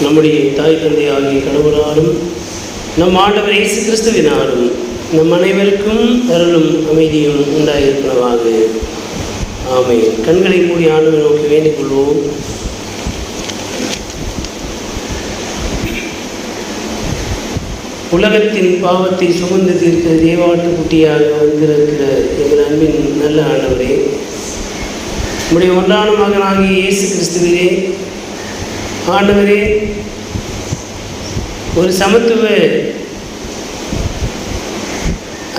நம்முடைய தாய் தந்தை ஆகிய கடவுளாலும் நம் ஆண்டவர் இயேசு கிறிஸ்துவினாலும் நம் அனைவருக்கும் அருளும் அமைதியும் உண்டாயிருப்பதாக. ஆமென். கண்களை மூடி ஆண்டவரை நோக்கி வேண்டிக் கொள்வோம். உலகத்தின் பாவத்தை சுமந்து தீர்க்க தேவாட்டு குட்டியாக வந்திருக்கிற எங்கள் அன்பின் நல்ல ஆண்டவரே, நம்முடைய ஒன்றான மகனாகிய இயேசு கிறிஸ்துவிலே ஆண்டவரே, ஒரு சமத்துவ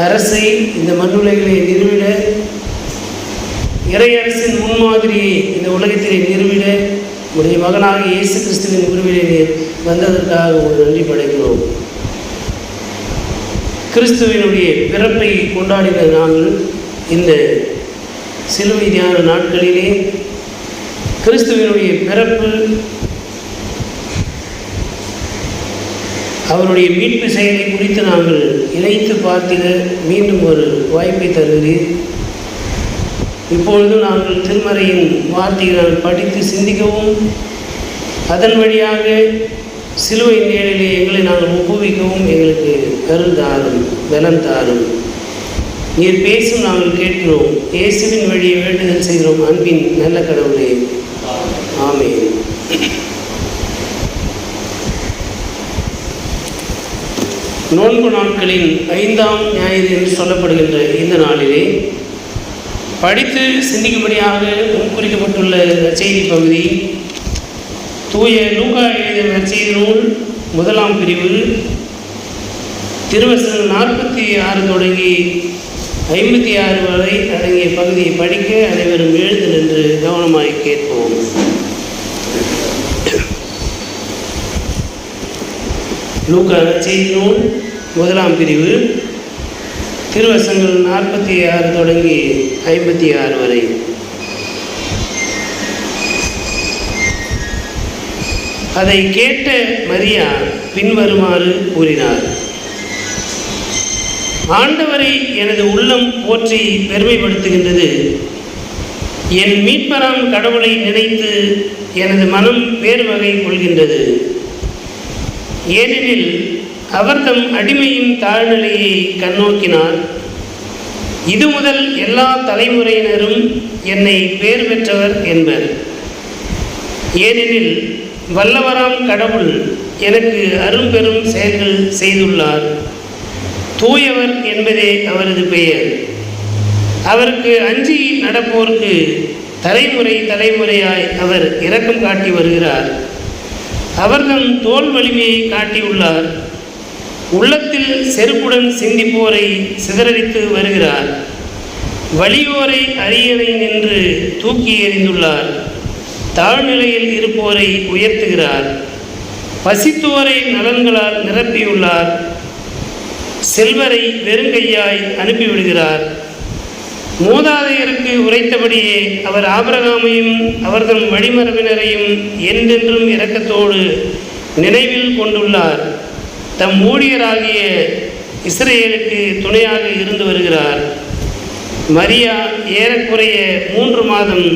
அரசை இந்த மண்ணுலகிலே நிறுவிட, இறை அரசின் முன்மாதிரியை இந்த உலகத்திலே நிறுவிட உடைய மகனாகிய இயேசு கிறிஸ்துவின் உருவிலே வந்ததற்காக ஒரு நன்றி படைக்கிறோம். கிறிஸ்துவினுடைய பிறப்பை கொண்டாடின நாங்கள் இந்த சிலுவை தியான நாட்களிலே கிறிஸ்துவினுடைய பிறப்பு, அவருடைய மீட்பு செயலை குறித்து நாங்கள் இணைத்து பார்த்திட மீண்டும் ஒரு வாய்ப்பை தருகிறீர். இப்பொழுது நாங்கள் திருமறையின் வார்த்தைகளை படித்து சிந்திக்கவும், அதன் வழியாக சிலுவை நேரிலே எங்களை நாங்கள் ஒப்புவிக்கவும் எங்களுக்கு கருள் தாரும், பலன் தாரும். நீர் பேசும் நாங்கள் கேட்கிறோம். இயேசுவின் வழியை வேண்டுதல் செய்கிறோம் அன்பின் நல்ல கடவுளே. ஆமென். நோன்பு நாட்களின் 5ஆம் ஞாயிறு என்று சொல்லப்படுகின்ற இந்த நாளிலே படித்து சிந்திக்கும்படியாக முன்குறிக்கப்பட்டுள்ள நற்செய்தி பகுதி தூய லூக்கா எழுதிய நற்செய்தி நூல் 1ஆம் பிரிவு திருவசனம் 46 தொடங்கி 56 வரை அடங்கிய பகுதியை படிக்க அனைவரும் எழுந்து நின்று கவனமாய் கேட்போம். லூக்கா நற்செய்தி நூல் 1ஆம் பிரிவு திருவசனங்கள் 46 தொடங்கி 56 வரை. அதை கேட்ட மரியா பின்வருமாறு கூறினார்: ஆண்டவரை எனது உள்ளம் போற்றி பெருமைப்படுத்துகின்றது. என் மீட்பராம் கடவுளை நினைத்து எனது மனம் வேறு வகை கொள்கின்றது. ஏனெனில் அவர் தம் அடிமையின் தாழ்நிலையை கண்ணோக்கினார். இது முதல் எல்லா தலைமுறையினரும் என்னை பேர் பெற்றவர் என்பர். ஏனெனில் வல்லவராம் கடவுள் எனக்கு அரும்பெரும் செயல்கள் செய்துள்ளார். தூயவர் என்பதே அவரது பெயர். அவருக்கு அஞ்சி நடப்போருக்கு தலைமுறை தலைமுறையாய் அவர் இரக்கம் காட்டி வருகிறார். அவர் தம் தோல் வலிமையை காட்டியுள்ளார். உள்ளத்தில் செருப்புடன் சிந்திப்போரை சிதறடித்து வருகிறார். வலியோரை அரியணை நின்று தூக்கி எறிந்துள்ளார். தாழ்நிலையில் இருப்போரை உயர்த்துகிறார். பசித்தோரை நலன்களால் நிரப்பியுள்ளார். செல்வரை வெறுங்கையாய் அனுப்பிவிடுகிறார். மூதாதையருக்கு உரைத்தபடியே அவர் ஆபிரகாமையும் அவர்தம் வழிமரபினரையும் என்றென்றும் இரக்கத்தோடு நினைவில் கொண்டுள்ளார். தம் ஊழியராகிய இஸ்ரேலுக்கு துணையாக இருந்து வருகிறார். மரியா ஏறக்குறைய 3 மாதம்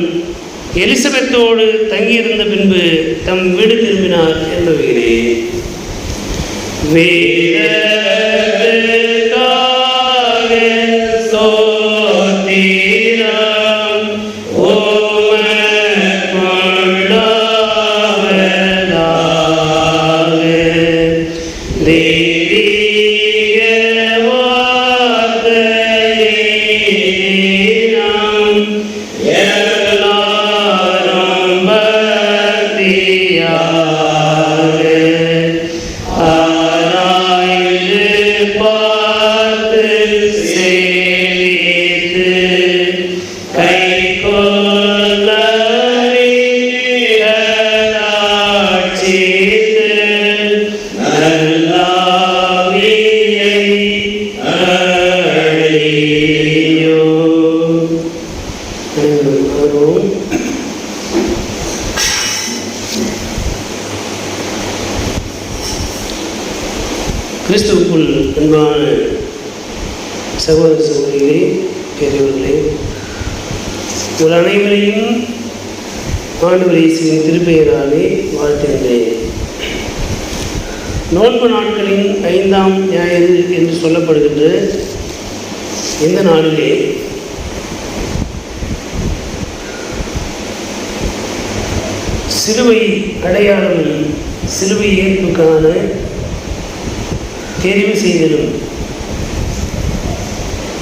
எலிசபெத்தோடு தங்கியிருந்த பின்பு தம் வீடு திரும்பினார் என்பவர்களே. கிறிஸ்துவுக்குள் அன்பான சகோதர சகோதரிகளே, பெரியவர்களே, உங்கள் அனைவரையும் ஆண்டவர் இயேசுவின் திருப்பெயராலே வாழ்த்துகின்றேன். நோன்பு நாட்களின் 5ஆம் ஞாயிறு என்று சொல்லப்படுகின்ற இந்த நாளிலே சிலுவை அடையாளம், சிலுவை ஏற்புக்கான தெரிவு செய்தலும்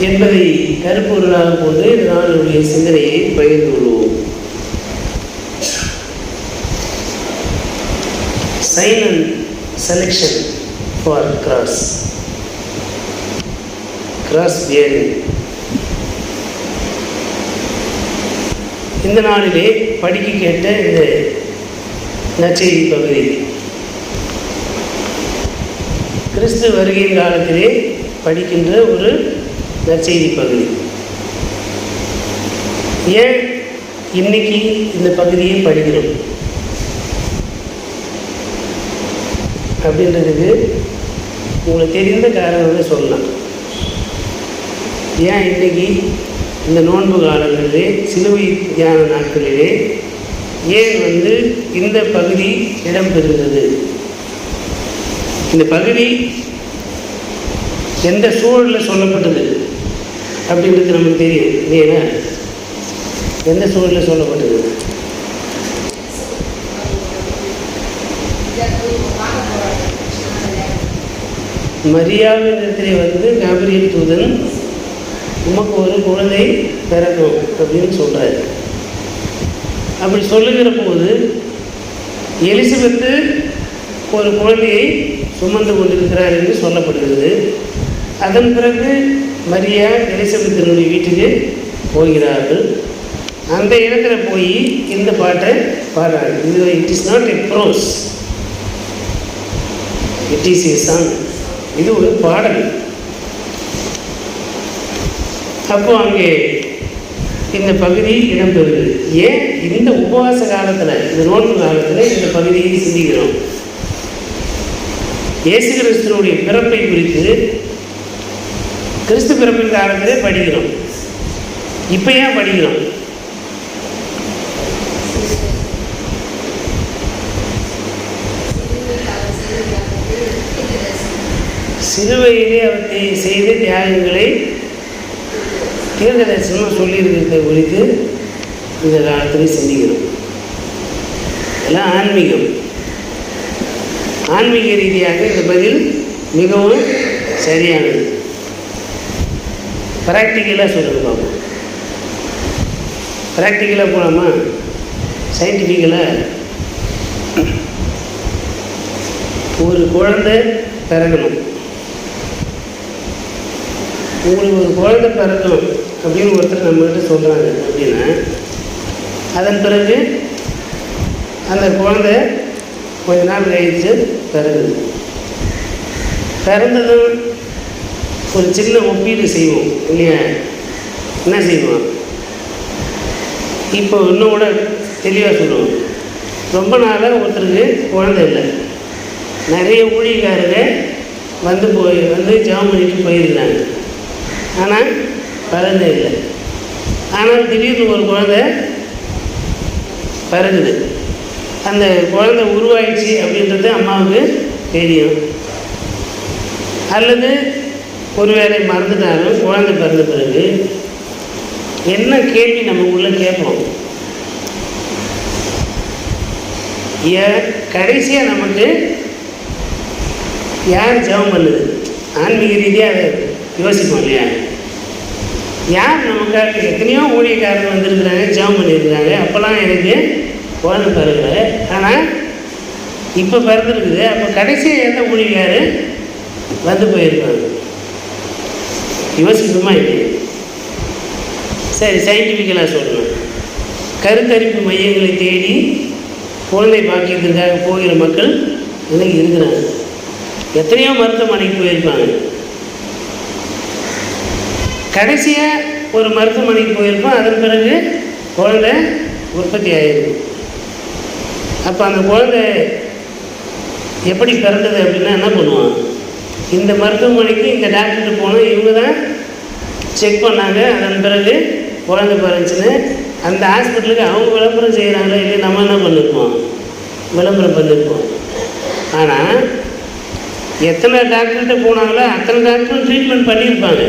என்பதை கருப்பொருளாக கொண்டு நாளுடைய சிந்தனையை பகிர்ந்து கொள்வோம். Sign and selection for cross bearing. இந்த நாளிலே படிக்க கேட்ட இந்த நற்செய்தி பகுதி கிறிஸ்து வருகையின் காலத்திலே படிக்கின்ற ஒரு நற்செய்தி பகுதி. ஏன் இன்னைக்கு இந்த பகுதியை படிக்கிறோம் அப்படின்றதுக்கு உங்களுக்கு தெரிந்த காரணங்களை சொல்லலாம். ஏன் இன்றைக்கி இந்த நோன்பு காலங்களிலே, சிலுவை தியான நாட்களிலே ஏன் இந்த பகுதி இடம்பெறுகிறது, இந்த பகுதி எந்த சூழலில் சொல்லப்பட்டது அப்படின்றது நமக்கு தெரியும் இல்லையா? எந்த சூழலில் சொல்லப்பட்டது? மரியாவின் இடத்திலே காபிரியல் தூதன் உமக்கு ஒரு குழந்தை பிறக்கும் அப்படின்னு சொல்கிறார். அப்படி சொல்லுகிற போது எலிசபெத்து ஒரு குழந்தையை சுமந்து கொண்டிருக்கிறார் என்று சொல்லப்படுகிறது. அதன் பிறகு மரியா எலிசபெத்தினுடைய வீட்டுக்கு போகிறார்கள். அந்த இடத்துல போய் இந்த பாட்டை பாடுறாங்க. இது it is not a prose, it is a song. இது ஒரு பாடல். அப்போ அங்கே இந்த பகுதி இடம்பெறுகிறது. ஏன் இந்த உபவாச காலத்தில், இந்த நோன்பு காலத்தில் இந்த பகுதியை சிந்திக்கிறோம்? இயேசு கிறிஸ்துவனுடைய பிறப்பை குறித்து கிறிஸ்து பிறப்பின் காலத்திலே படிக்கிறோம். இப்போ ஏன் படிக்கிறோம்? சிலுவையிலே அவர் செய்த தியாகங்களை தீர்க்க தரிசனம் சொல்லியிருக்கிறத குறித்து இந்த காலத்திலே சிந்திக்கிறோம். எல்லாம் ஆன்மீக ரீதியாக இந்த பதில் மிகவும் சரியானது. ப்ராக்டிக்கலாக சொல்லுங்க பார்ப்போம். ப்ராக்டிக்கலாக போகலாமா? சயின்டிஃபிக்கலாக ஒரு குழந்தை பிறக்கணும், உங்களுக்கு ஒரு குழந்தை பிறக்கணும் அப்படின்னு ஒருத்தர் நம்மகிட்ட சொல்கிறாங்க அப்படின்னா, அதன் பிறகு அந்த குழந்தை கொஞ்ச நாள் கழித்து பிறந்ததும் ஒரு சின்ன ஒப்பீடு செய்வோம் இல்லையா? என்ன செய்வோம்? இப்போ இன்னும் கூட தெளிவாக சொல்லுவோம். ரொம்ப நாளாக ஒருத்தருக்கு குழந்தை இல்லை, நிறைய ஊழியக்காரங்க வந்து ஜாம் பண்ணிட்டு போயிருக்கிறாங்க, ஆனால் குழந்தை இல்லை. ஆனால் திடீர்னு ஒரு குழந்தை பிறகுது. அந்த குழந்தை உருவாயிடுச்சு அப்படின்றது அம்மாவுக்கு தெரியும். அல்லது ஒருவேளை மறந்துட்டாலும் குழந்தை பிறந்த பிறகு என்ன கேள்வி நம்ம உள்ள கேட்போம்? கடைசியாக நமக்கு யார் ஜெபம் பண்ணுது? ஆன்மீக ரீதியாக அதை யோசிப்போம் இல்லையா? யார் நமக்காக? எத்தனையோ ஊழியக்காரர்கள் வந்திருக்கிறாங்க, ஜெபம் பண்ணியிருக்கிறாங்க, அப்போல்லாம் எனக்கு குழந்தை பிறகுல, ஆனால் இப்போ பிறந்திருக்குது. அப்போ கடைசியாக எந்த ஊழியக்காரர் வந்து போயிருக்காங்க? யோசிக்கணுமா இல்லையா? சரி, சயின்டிஃபிக்கலாக சொல்லணும். கருத்தரிப்பு மையங்களை தேடி குழந்தை பாக்கியத்திற்காக போகிற மக்கள் இன்னைக்கு இருக்கிறாங்க. எத்தனையோ மருத்துவமனைக்கு போயிருப்பாங்க. கடைசியாக ஒரு மருத்துவமனைக்கு போயிருப்போம், அதன் பிறகு குழந்தை உற்பத்தி ஆகிருக்கு. அப்போ அந்த குழந்தை எப்படி பிறந்தது அப்படின்னா என்ன பண்ணுவான்? இந்த மருத்துவமனைக்கு இந்த டாக்டர்கிட்ட போனால் இவங்க தான் செக் பண்ணாங்க, அதன் பிறகு குழந்தை பிறந்துச்சுன்னு அந்த ஹாஸ்பிட்டலுக்கு அவங்க விளம்பரம் செய்கிறாங்களோ இல்லை நம்ம என்ன பண்ணியிருப்போம்? விளம்பரம் பண்ணியிருப்போம். ஆனால் எத்தனை டாக்டர்கிட்ட போனாங்களோ அத்தனை டாக்டரும் ட்ரீட்மெண்ட் பண்ணியிருப்பாங்க.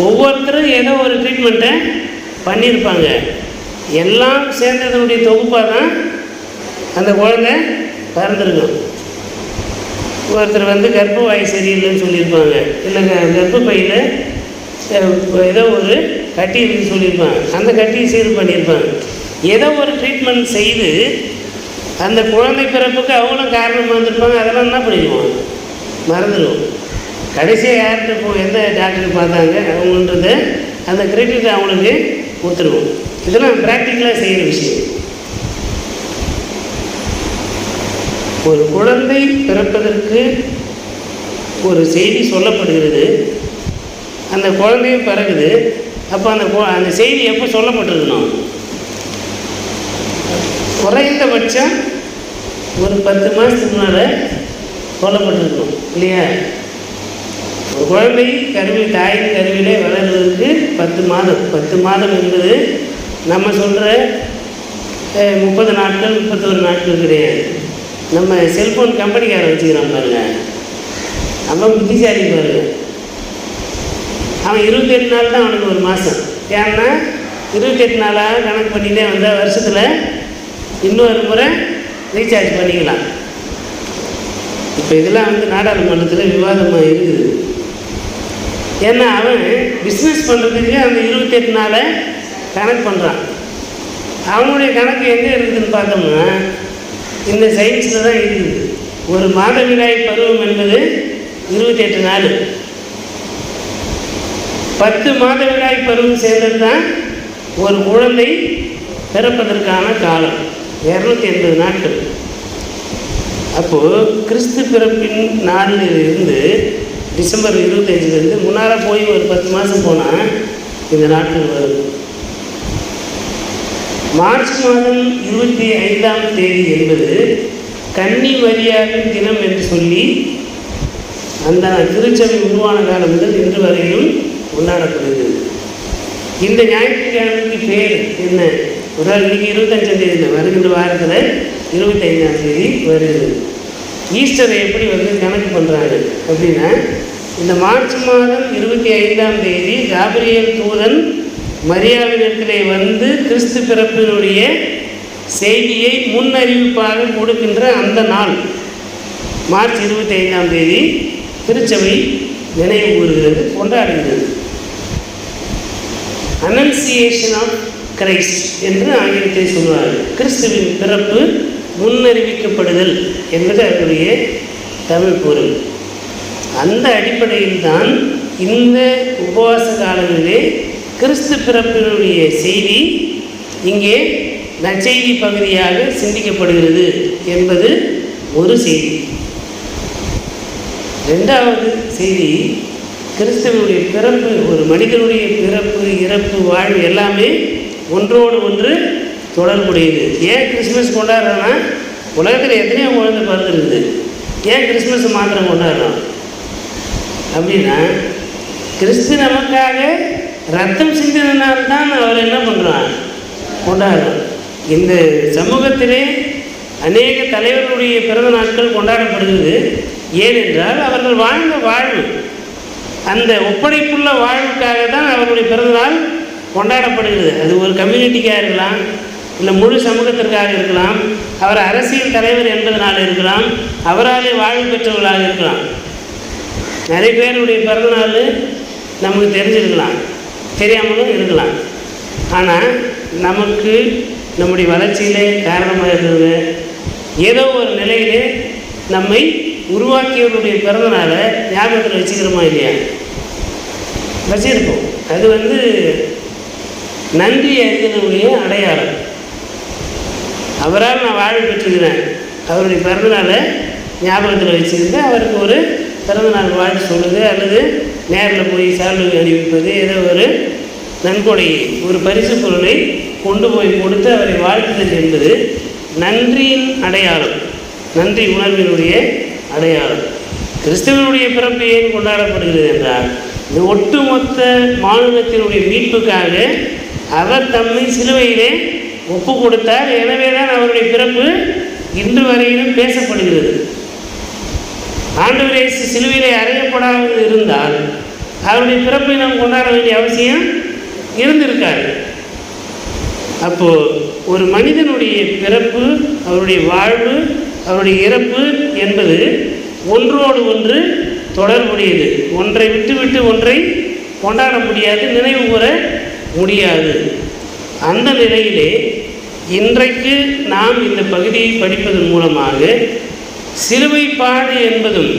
ஒவ்வொருத்தரும் ஏதோ ஒரு ட்ரீட்மெண்ட்டை பண்ணியிருப்பாங்க. எல்லாம் சேர்ந்ததனுடைய தொகுப்பாக தான் அந்த குழந்தை பிறந்திருக்கும். ஒருத்தர் கர்ப்பவாய் சரியில்லைன்னு சொல்லியிருப்பாங்க, இல்லை கர்ப்பப்பையில் ஏதோ ஒரு கட்டி இருக்குன்னு சொல்லியிருப்பாங்க, அந்த கட்டியை சீர் பண்ணியிருப்பாங்க. ஏதோ ஒரு ட்ரீட்மெண்ட் செய்து அந்த குழந்தை பிறப்புக்கு அவங்களும் காரணமாக இருந்திருப்பாங்க. அதெல்லாம் என்ன பண்ணிடுவோம், மறந்துடுவோம். கடைசியாக யார்கிட்ட எந்த டாக்டர் பார்த்தாங்க அவங்கன்றத அந்த கிரெடிட் அவங்களுக்கு கொடுத்துருவோம். இதெல்லாம் ப்ராக்டிக்கலாக செய்கிற விஷயம். ஒரு குழந்தை பிறப்பதற்கு ஒரு செய்தி சொல்லப்படுகிறது, அந்த குழந்தையும் பிறகுது. அப்போ அந்த செய்தி எப்போ சொல்லப்பட்டிருக்கணும், குறைந்தபட்சம் ஒரு 10 மாதத்துக்கு முன்னால் சொல்லப்பட்டிருக்கணும் இல்லையா? ஒரு குழந்தை தாயின் கருவிலே வளர்வதற்கு 10 மாதம் என்பது நம்ம சொல்கிற 30 நாட்கள் 31 நாட்கள் கிடையாது. நம்ம செல்ஃபோன் கம்பெனிக்காரன் வச்சுக்கிறான் பாருங்க, நம்ம புத்திசாலி பாருங்க, அவன் 28 நாள் தான் அவனுக்கு ஒரு மாதம். ஏன்னா 28 நாளாக கணக்கு பண்ணிகிட்டே வந்தால் வருஷத்தில் இன்னொரு முறை ரீசார்ஜ் பண்ணிக்கலாம். இப்போ இதெல்லாம் நாடாளுமன்றத்தில் விவாதமாக இருக்குது. ஏன்னா அவன் பிஸ்னஸ் பண்ணுறதுக்கு அந்த 28 நாளை கணக்கு பண்ணுறான். அவனுடைய கணக்கு எங்கே இருக்குதுன்னு பார்த்தோம்னா இந்த சயின்ஸில் தான் இருக்குது. ஒரு மாதவிடாய் பருவம் என்பது 28 நாள். 10 மாதவிடாய் பருவம் சேர்ந்தது தான் ஒரு குழந்தை பிறப்பதற்கான காலம், 280 நாட்கள். அப்போது கிறிஸ்து பிறப்பின் நாளில் இருந்து டிசம்பர் 25 முன்னால் போய் ஒரு 10 மாதம் போனால் இந்த நாட்கள் வரும். மார்ச் மாதம் 25ஆம் தேதி என்பது கன்னி மரியாவின் தினம் என்று சொல்லி அந்த திருச்சபை உருவான காலம் முதல் இன்று வரையிலும் கொண்டாடப்படுகிறது. இந்த ஞாயிற்றுக்கிழமைக்கு பேர் என்ன? ஒரு நாள் இன்றைக்கி 25ஆம் தேதி, வருகின்ற வாரத்தில் 25ஆம் தேதி வருகிறது. ஈஸ்டரை எப்படி கணக்கு பண்ணுறாங்க அப்படின்னா, இந்த மார்ச் மாதம் 25ஆம் தேதி காபிரியேல் தூதன் மரியாவிடத்திலே கிறிஸ்து பிறப்பினுடைய செய்தியை முன்னறிவிப்பாக கொடுக்கின்ற அந்த நாள் மார்ச் 25ஆம் தேதி திருச்சபை நினைவு கூறுகிறது, கொண்டாடுகிறது. அனன்சியேஷன் ஆஃப் கிரைஸ்ட் என்று ஆங்கிலத்தை சொல்வார்கள். கிறிஸ்துவின் பிறப்பு முன்னறிவிக்கப்படுதல் என்பது அதனுடைய தமிழ் பொருள். அந்த அடிப்படையில் தான் இந்த உபவாச காலங்களிலே கிறிஸ்து பிறப்பினுடைய செய்தி இங்கே நற்செய்தி பகுதியாக சிந்திக்கப்படுகிறது என்பது ஒரு செய்தி. இரண்டாவது செய்தி, கிறிஸ்துவனுடைய பிறப்பு, ஒரு மனிதனுடைய பிறப்பு இறப்பு வாழ்வு எல்லாமே ஒன்றோடு ஒன்று தொடர்புடையது. ஏன் கிறிஸ்மஸ் கொண்டாடுறோன்னா, உலகத்தில் எத்தனையோ குழந்தை பிறந்திருக்குது, ஏன் கிறிஸ்மஸ் மாத்திரம் கொண்டாடுறோம் அப்படின்னா, கிறிஸ்து நமக்காக ரத்தம் சிந்தினால்தான் அவர் என்ன பண்ணுறான், கொண்டாடுறோம். இந்த சமூகத்திலே அநேக தலைவர்களுடைய பிறந்த நாட்கள் கொண்டாடப்படுகிறது. ஏனென்றால் அவர்கள் வாழ்ந்த வாழ்வு, அந்த ஒப்படைப்புள்ள வாழ்வுக்காக தான் அவர்களுடைய பிறந்தநாள் கொண்டாடப்படுகிறது. அது ஒரு கம்யூனிட்டிக்காக இருக்கலாம், இல்லை முழு சமூகத்திற்காக இருக்கலாம், அவர் அரசியல் தலைவர் என்பதனால் இருக்கலாம், அவராலே வாழ்வு பெற்றவர்களாக இருக்கலாம். நிறைய பேருடைய பிறந்தநாள் நமக்கு தெரிஞ்சிருக்கலாம், தெரியாமலும் இருக்கலாம். ஆனால் நமக்கு நம்முடைய வளர்ச்சியிலே காரணமாக இருக்கிறது ஏதோ ஒரு நிலையிலே நம்மை உருவாக்கியவருடைய பிறந்தநாளை ஞாபகத்தில் வச்சுக்கிறோமா இல்லையா? வச்சுருக்கோம். அது நன்றி அறிதலுடைய அடையாளம். அவரால் நான் வாழ்வு பெற்றுக்கிறேன், அவருடைய பிறந்தநாளை ஞாபகத்தில் வச்சுக்கிட்டு அவருக்கு ஒரு பிறந்தநாள் வாழ்த்து சொல்லுது, அல்லது நேரில் போய் சால்வை அணிவிப்பது, ஏதோ ஒரு நன்கொடையை, ஒரு பரிசு பொருளை கொண்டு போய் கொடுத்து அவரை வாழ்த்துதல் என்பது நன்றியின் அடையாளம், நன்றி உணர்வினுடைய அடையாளம். கிறிஸ்துவனுடைய பிறப்பு ஏன் கொண்டாடப்படுகிறது என்றால், இந்த ஒட்டுமொத்த மாநிலத்தினுடைய மீட்புக்காக அவர் தம்மை சிலுவையிலே ஒப்பு கொடுத்தார். எனவே தான் அவருடைய பிறப்பு இன்று வரையிலும் பேசப்படுகிறது. ஆண்டவர் இயேசு சிலுவையிலே அறையப்படாமல் இருந்தால் அவருடைய பிறப்பை நாம் கொண்டாட வேண்டிய அவசியம் இருந்திருக்காரு. அப்போது ஒரு மனிதனுடைய பிறப்பு, அவருடைய வாழ்வு, அவருடைய இறப்பு என்பது ஒன்றோடு ஒன்று தொடர்புடையது. ஒன்றை விட்டு ஒன்றை கொண்டாட முடியாது, நினைவு கூற முடியாது. அந்த நிலையிலே இன்றைக்கு நாம் இந்த பகுதியை படிப்பதன் மூலமாக சிலுவை பாடு என்பதும்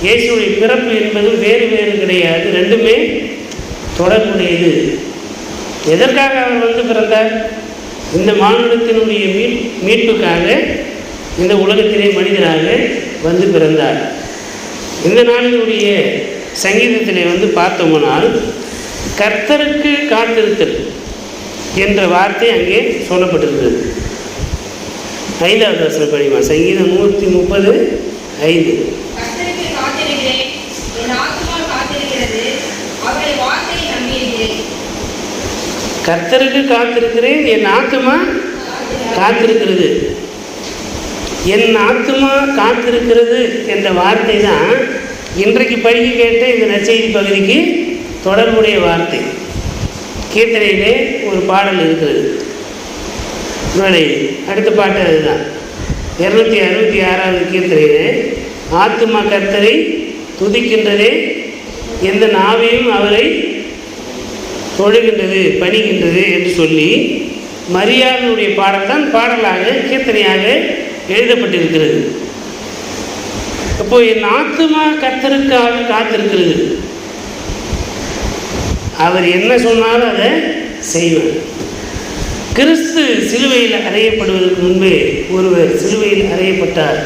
இயேசுடைய பிறப்பு என்பதும் வேறு வேறு கிடையாது, ரெண்டுமே தொடர்புடையது. எதற்காக அவர் பிறந்தார்? இந்த மானுடத்தினுடைய மீட்புக்காக இந்த உலகத்திலே மனிதராக பிறந்தார். இந்த நாளினுடைய சங்கீதத்திலே பார்த்தோம்னால் கர்த்தருக்கு காத்திருத்தல் என்ற வார்த்தை அங்கே சொல்லப்பட்டிருக்கிறது. 5வது வசனம் படிமா. சங்கீதம் 130:5. கர்த்தருக்கு காத்திருக்கிறேன், என் ஆத்துமா காத்திருக்கிறது. என் ஆத்துமா காத்திருக்கிறது என்ற வார்த்தை தான் இன்றைக்கு படிக்க கேட்ட இந்த நற்செய்தி பகுதிக்கு தொடர்புடைய வார்த்தை. கீர்த்தனையிலே ஒரு பாடல் இருக்கிறது. அடுத்த பாட்டு அதுதான். 266வது கீர்த்தனையிலே ஆத்துமா கர்த்தரை துதிக்கின்றதே, எந்த நாவையும் அவரை தொழுகின்றது, பணிகின்றது என்று சொல்லி மரியாதையுடைய பாடல்தான் பாடலாக கீர்த்தனையாக எழுதப்பட்டிருக்கிறது. அப்போ என் ஆத்துமா கர்த்தருக்காக காத்திருக்கிறது. அவர் என்ன சொன்னாலும் அதை செய்வார். கிறிஸ்து சிலுவையில் அறையப்படுவதற்கு முன்பே ஒருவர் சிலுவையில் அறையப்பட்டார்.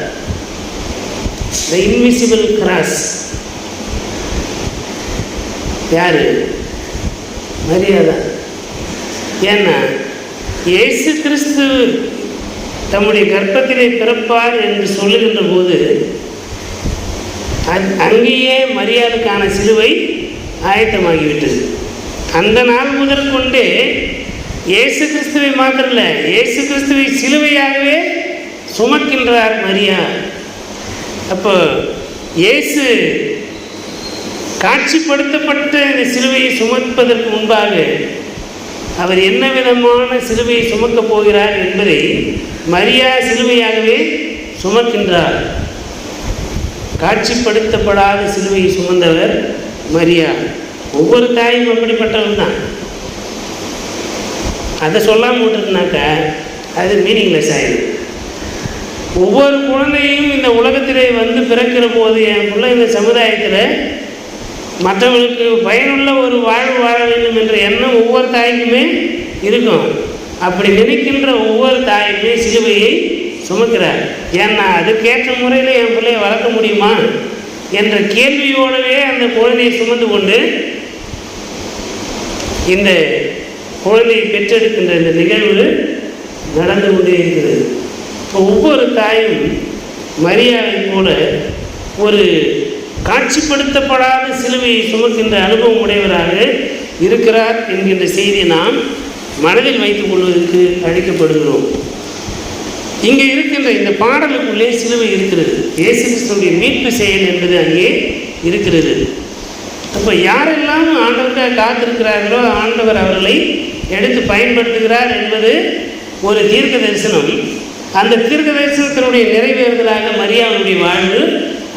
த இன்விசிபிள் கிராஸ். யாரு? மரியாதை. ஏன்னா இயேசு கிறிஸ்து தம்முடைய கர்ப்பத்திலே பிறப்பார் என்று சொல்லுகின்ற போது அங்கேயே மரியாதைக்கான சிலுவை ஆயத்தமாகிவிட்டது. அந்த நாள் முதல் கொண்டே இயேசு கிறிஸ்துவை மாத்திரல்ல, இயேசு கிறிஸ்துவை சிலுவையாகவே சுமக்கின்றார் மரியா. அப்போ இயேசு காட்சிப்படுத்தப்பட்ட இந்த சிலுவையை சுமப்பதற்கு முன்பாக அவர் என்ன விதமான சிலுவையை சுமக்கப் போகிறார் என்பதை மரியா சிலுவையாகவே சுமக்கின்றார். காட்சிப்படுத்தப்படாத சிலுவையை சுமந்தவர் மரியா. ஒவ்வொரு தாயும் அப்படிப்பட்டவன் தான். அதை சொல்லாமல் விட்டுருக்குனாக்கா அது மீனிங்லெஸ் ஆகிடும். ஒவ்வொரு குழந்தையும் இந்த உலகத்திலே பிறக்கிற போது என் பிள்ளை இந்த சமுதாயத்தில் மற்றவர்களுக்கு பயனுள்ள ஒரு வாழ்வு வாழ வேண்டும் என்ற எண்ணம் ஒவ்வொரு தாய்க்குமே இருக்கும். அப்படி நினைக்கின்ற ஒவ்வொரு தாயுமே சிலுவையை சுமக்கிறார். ஏன்னா அதுக்கேற்ற முறையில் என் பிள்ளையை வளர்க்க முடியுமா என்ற கேள்வியோடவே அந்த குழந்தையை சுமந்து கொண்டு இந்த குழந்தையை பெற்றெடுக்கின்ற இந்த நிகழ்வு நடந்து கொண்டே இருக்கிறது. ஒவ்வொரு தாயும் மரியாதை போல ஒரு காட்சிப்படுத்தப்படாத சிலுவையை சுமக்கின்ற அனுபவம் உடையவராக இருக்கிறார் என்கின்ற செய்தியை நாம் மனதில் வைத்துக் கொள்வதற்கு அழைக்கப்படுகிறோம். இங்கே இருக்கின்ற இந்த பாடலுக்குள்ளே சிலுவை இருக்கிறது. இயேசு கிறிஸ்துவின் மீட்பு செயல் என்பது அங்கே இருக்கிறது. அப்போ யாரெல்லாம் ஆண்டவருக்காக காத்திருக்கிறார்களோ ஆண்டவர் அவர்களை எடுத்து பயன்படுத்துகிறார் என்பது ஒரு தீர்க்க தரிசனம். அந்த தீர்க்க தரிசனத்தினுடைய நிறைவேறுதலாக மரியாதையுடைய வாழ்வு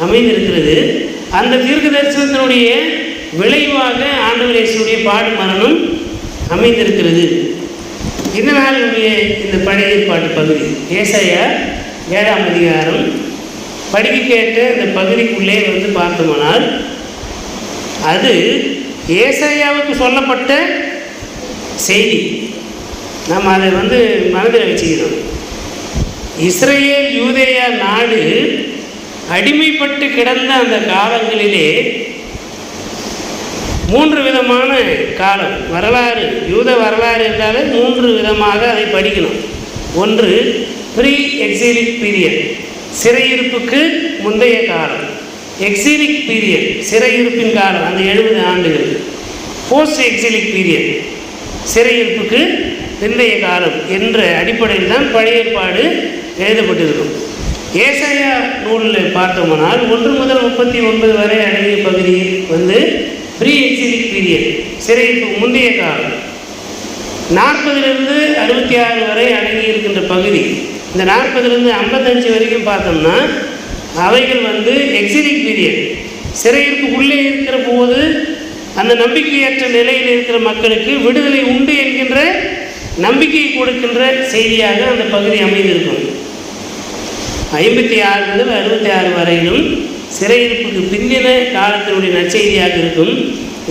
அமைந்திருக்கிறது. அந்த தீர்க்க தரிசனத்தினுடைய விளைவாக ஆண்டவர் இயேசுடைய பாடு மரணம் அமைந்திருக்கிறது. இந்த நாளுடைய இந்த பழைய ஏற்பாட்டு பகுதி ஏசாயா 7ஆம் அதிகாரம் படிக்க கேட்ட இந்த பகுதிக்குள்ளே பார்த்தோம்னால் அது ஏசாயாவுக்கு சொல்லப்பட்ட செய்தி. நாம் அதை மனதில் வச்சுக்கிறோம். இஸ்ரேல் யூதேயா நாடு அடிமைப்பட்டு கிடந்த அந்த காலங்களிலே 3 விதமான காலம் வரலாறு, யூத வரலாறு என்றாலே 3 விதமாக அதை படிக்கணும். ஒன்று ப்ரீ எக்ஸிலிக் பீரியட், சிறையிருப்புக்கு முந்தைய காலம். எக்ஸிலிக் பீரியட், சிறையிருப்பின் காலம், அந்த 70 ஆண்டுகள். போஸ்ட் எக்ஸிலிக் பீரியட், சிறையிருப்புக்கு பிந்தைய காலம் என்ற அடிப்படையில் தான் பழைய ஏற்பாடு எழுதப்பட்டிருக்கும். ஏசாயா நூலில் பார்த்தோம்னால் 1 முதல் 39 வரை அடங்கிய பகுதியில் வந்து ப்ரீ எக்ஸிலிக் பீரியட், சிறைக்கு முந்தைய காலம். 40லிருந்து 66 வரை அடங்கி இருக்கின்ற பகுதி. இந்த 40லிருந்து 55 வரைக்கும் பார்த்தோம்னா அவைகள் வந்து எக்ஸிலிக் பீரியட், சிறைக்கு உள்ளே இருக்கிற போது அந்த நம்பிக்கையற்ற நிலையில் இருக்கிற மக்களுக்கு விடுதலை உண்டு என்கின்ற நம்பிக்கை கொடுக்கின்ற செய்தியாக அந்த பகுதி அமைந்திருக்கும். 56 முதல் 66 வரையிலும் சிறையிருப்புக்கு பிந்தின காலத்தினுடைய நற்செய்தியாக இருக்கும்.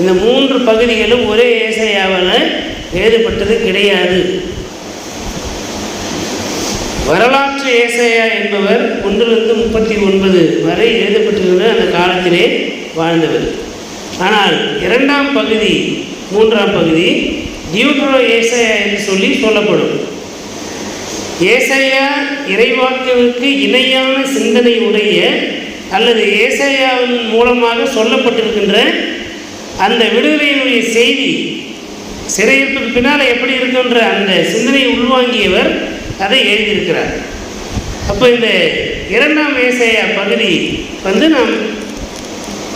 இந்த 3 பகுதிகளும் ஒரே ஏசாயாவால் எழுதப்பட்டது கிடையாது. வரலாற்று ஏசாயா என்பவர் 1லிருந்து 39 வரை எழுதப்பட்டிருந்த அந்த காலத்திலே வாழ்ந்தவர். ஆனால் 2ஆம் பகுதி 3ஆம் பகுதி டியூட்ரோ ஏசாயா என்று சொல்லி சொல்லப்படும். ஏசாயா இறைவாக்கிற்கு இணையான சிந்தனை உடைய அல்லது ஏசாயாவின் மூலமாக சொல்லப்பட்டிருக்கின்ற அந்த விடுதலையினுடைய செய்தி சிறையிருப்புக்கு பின்னால் எப்படி இருக்கின்ற அந்த சிந்தனையை உள்வாங்கியவர் அதை எழுதியிருக்கிறார். அப்போ இந்த 2ஆம் ஏசாயா பகுதி வந்து நாம்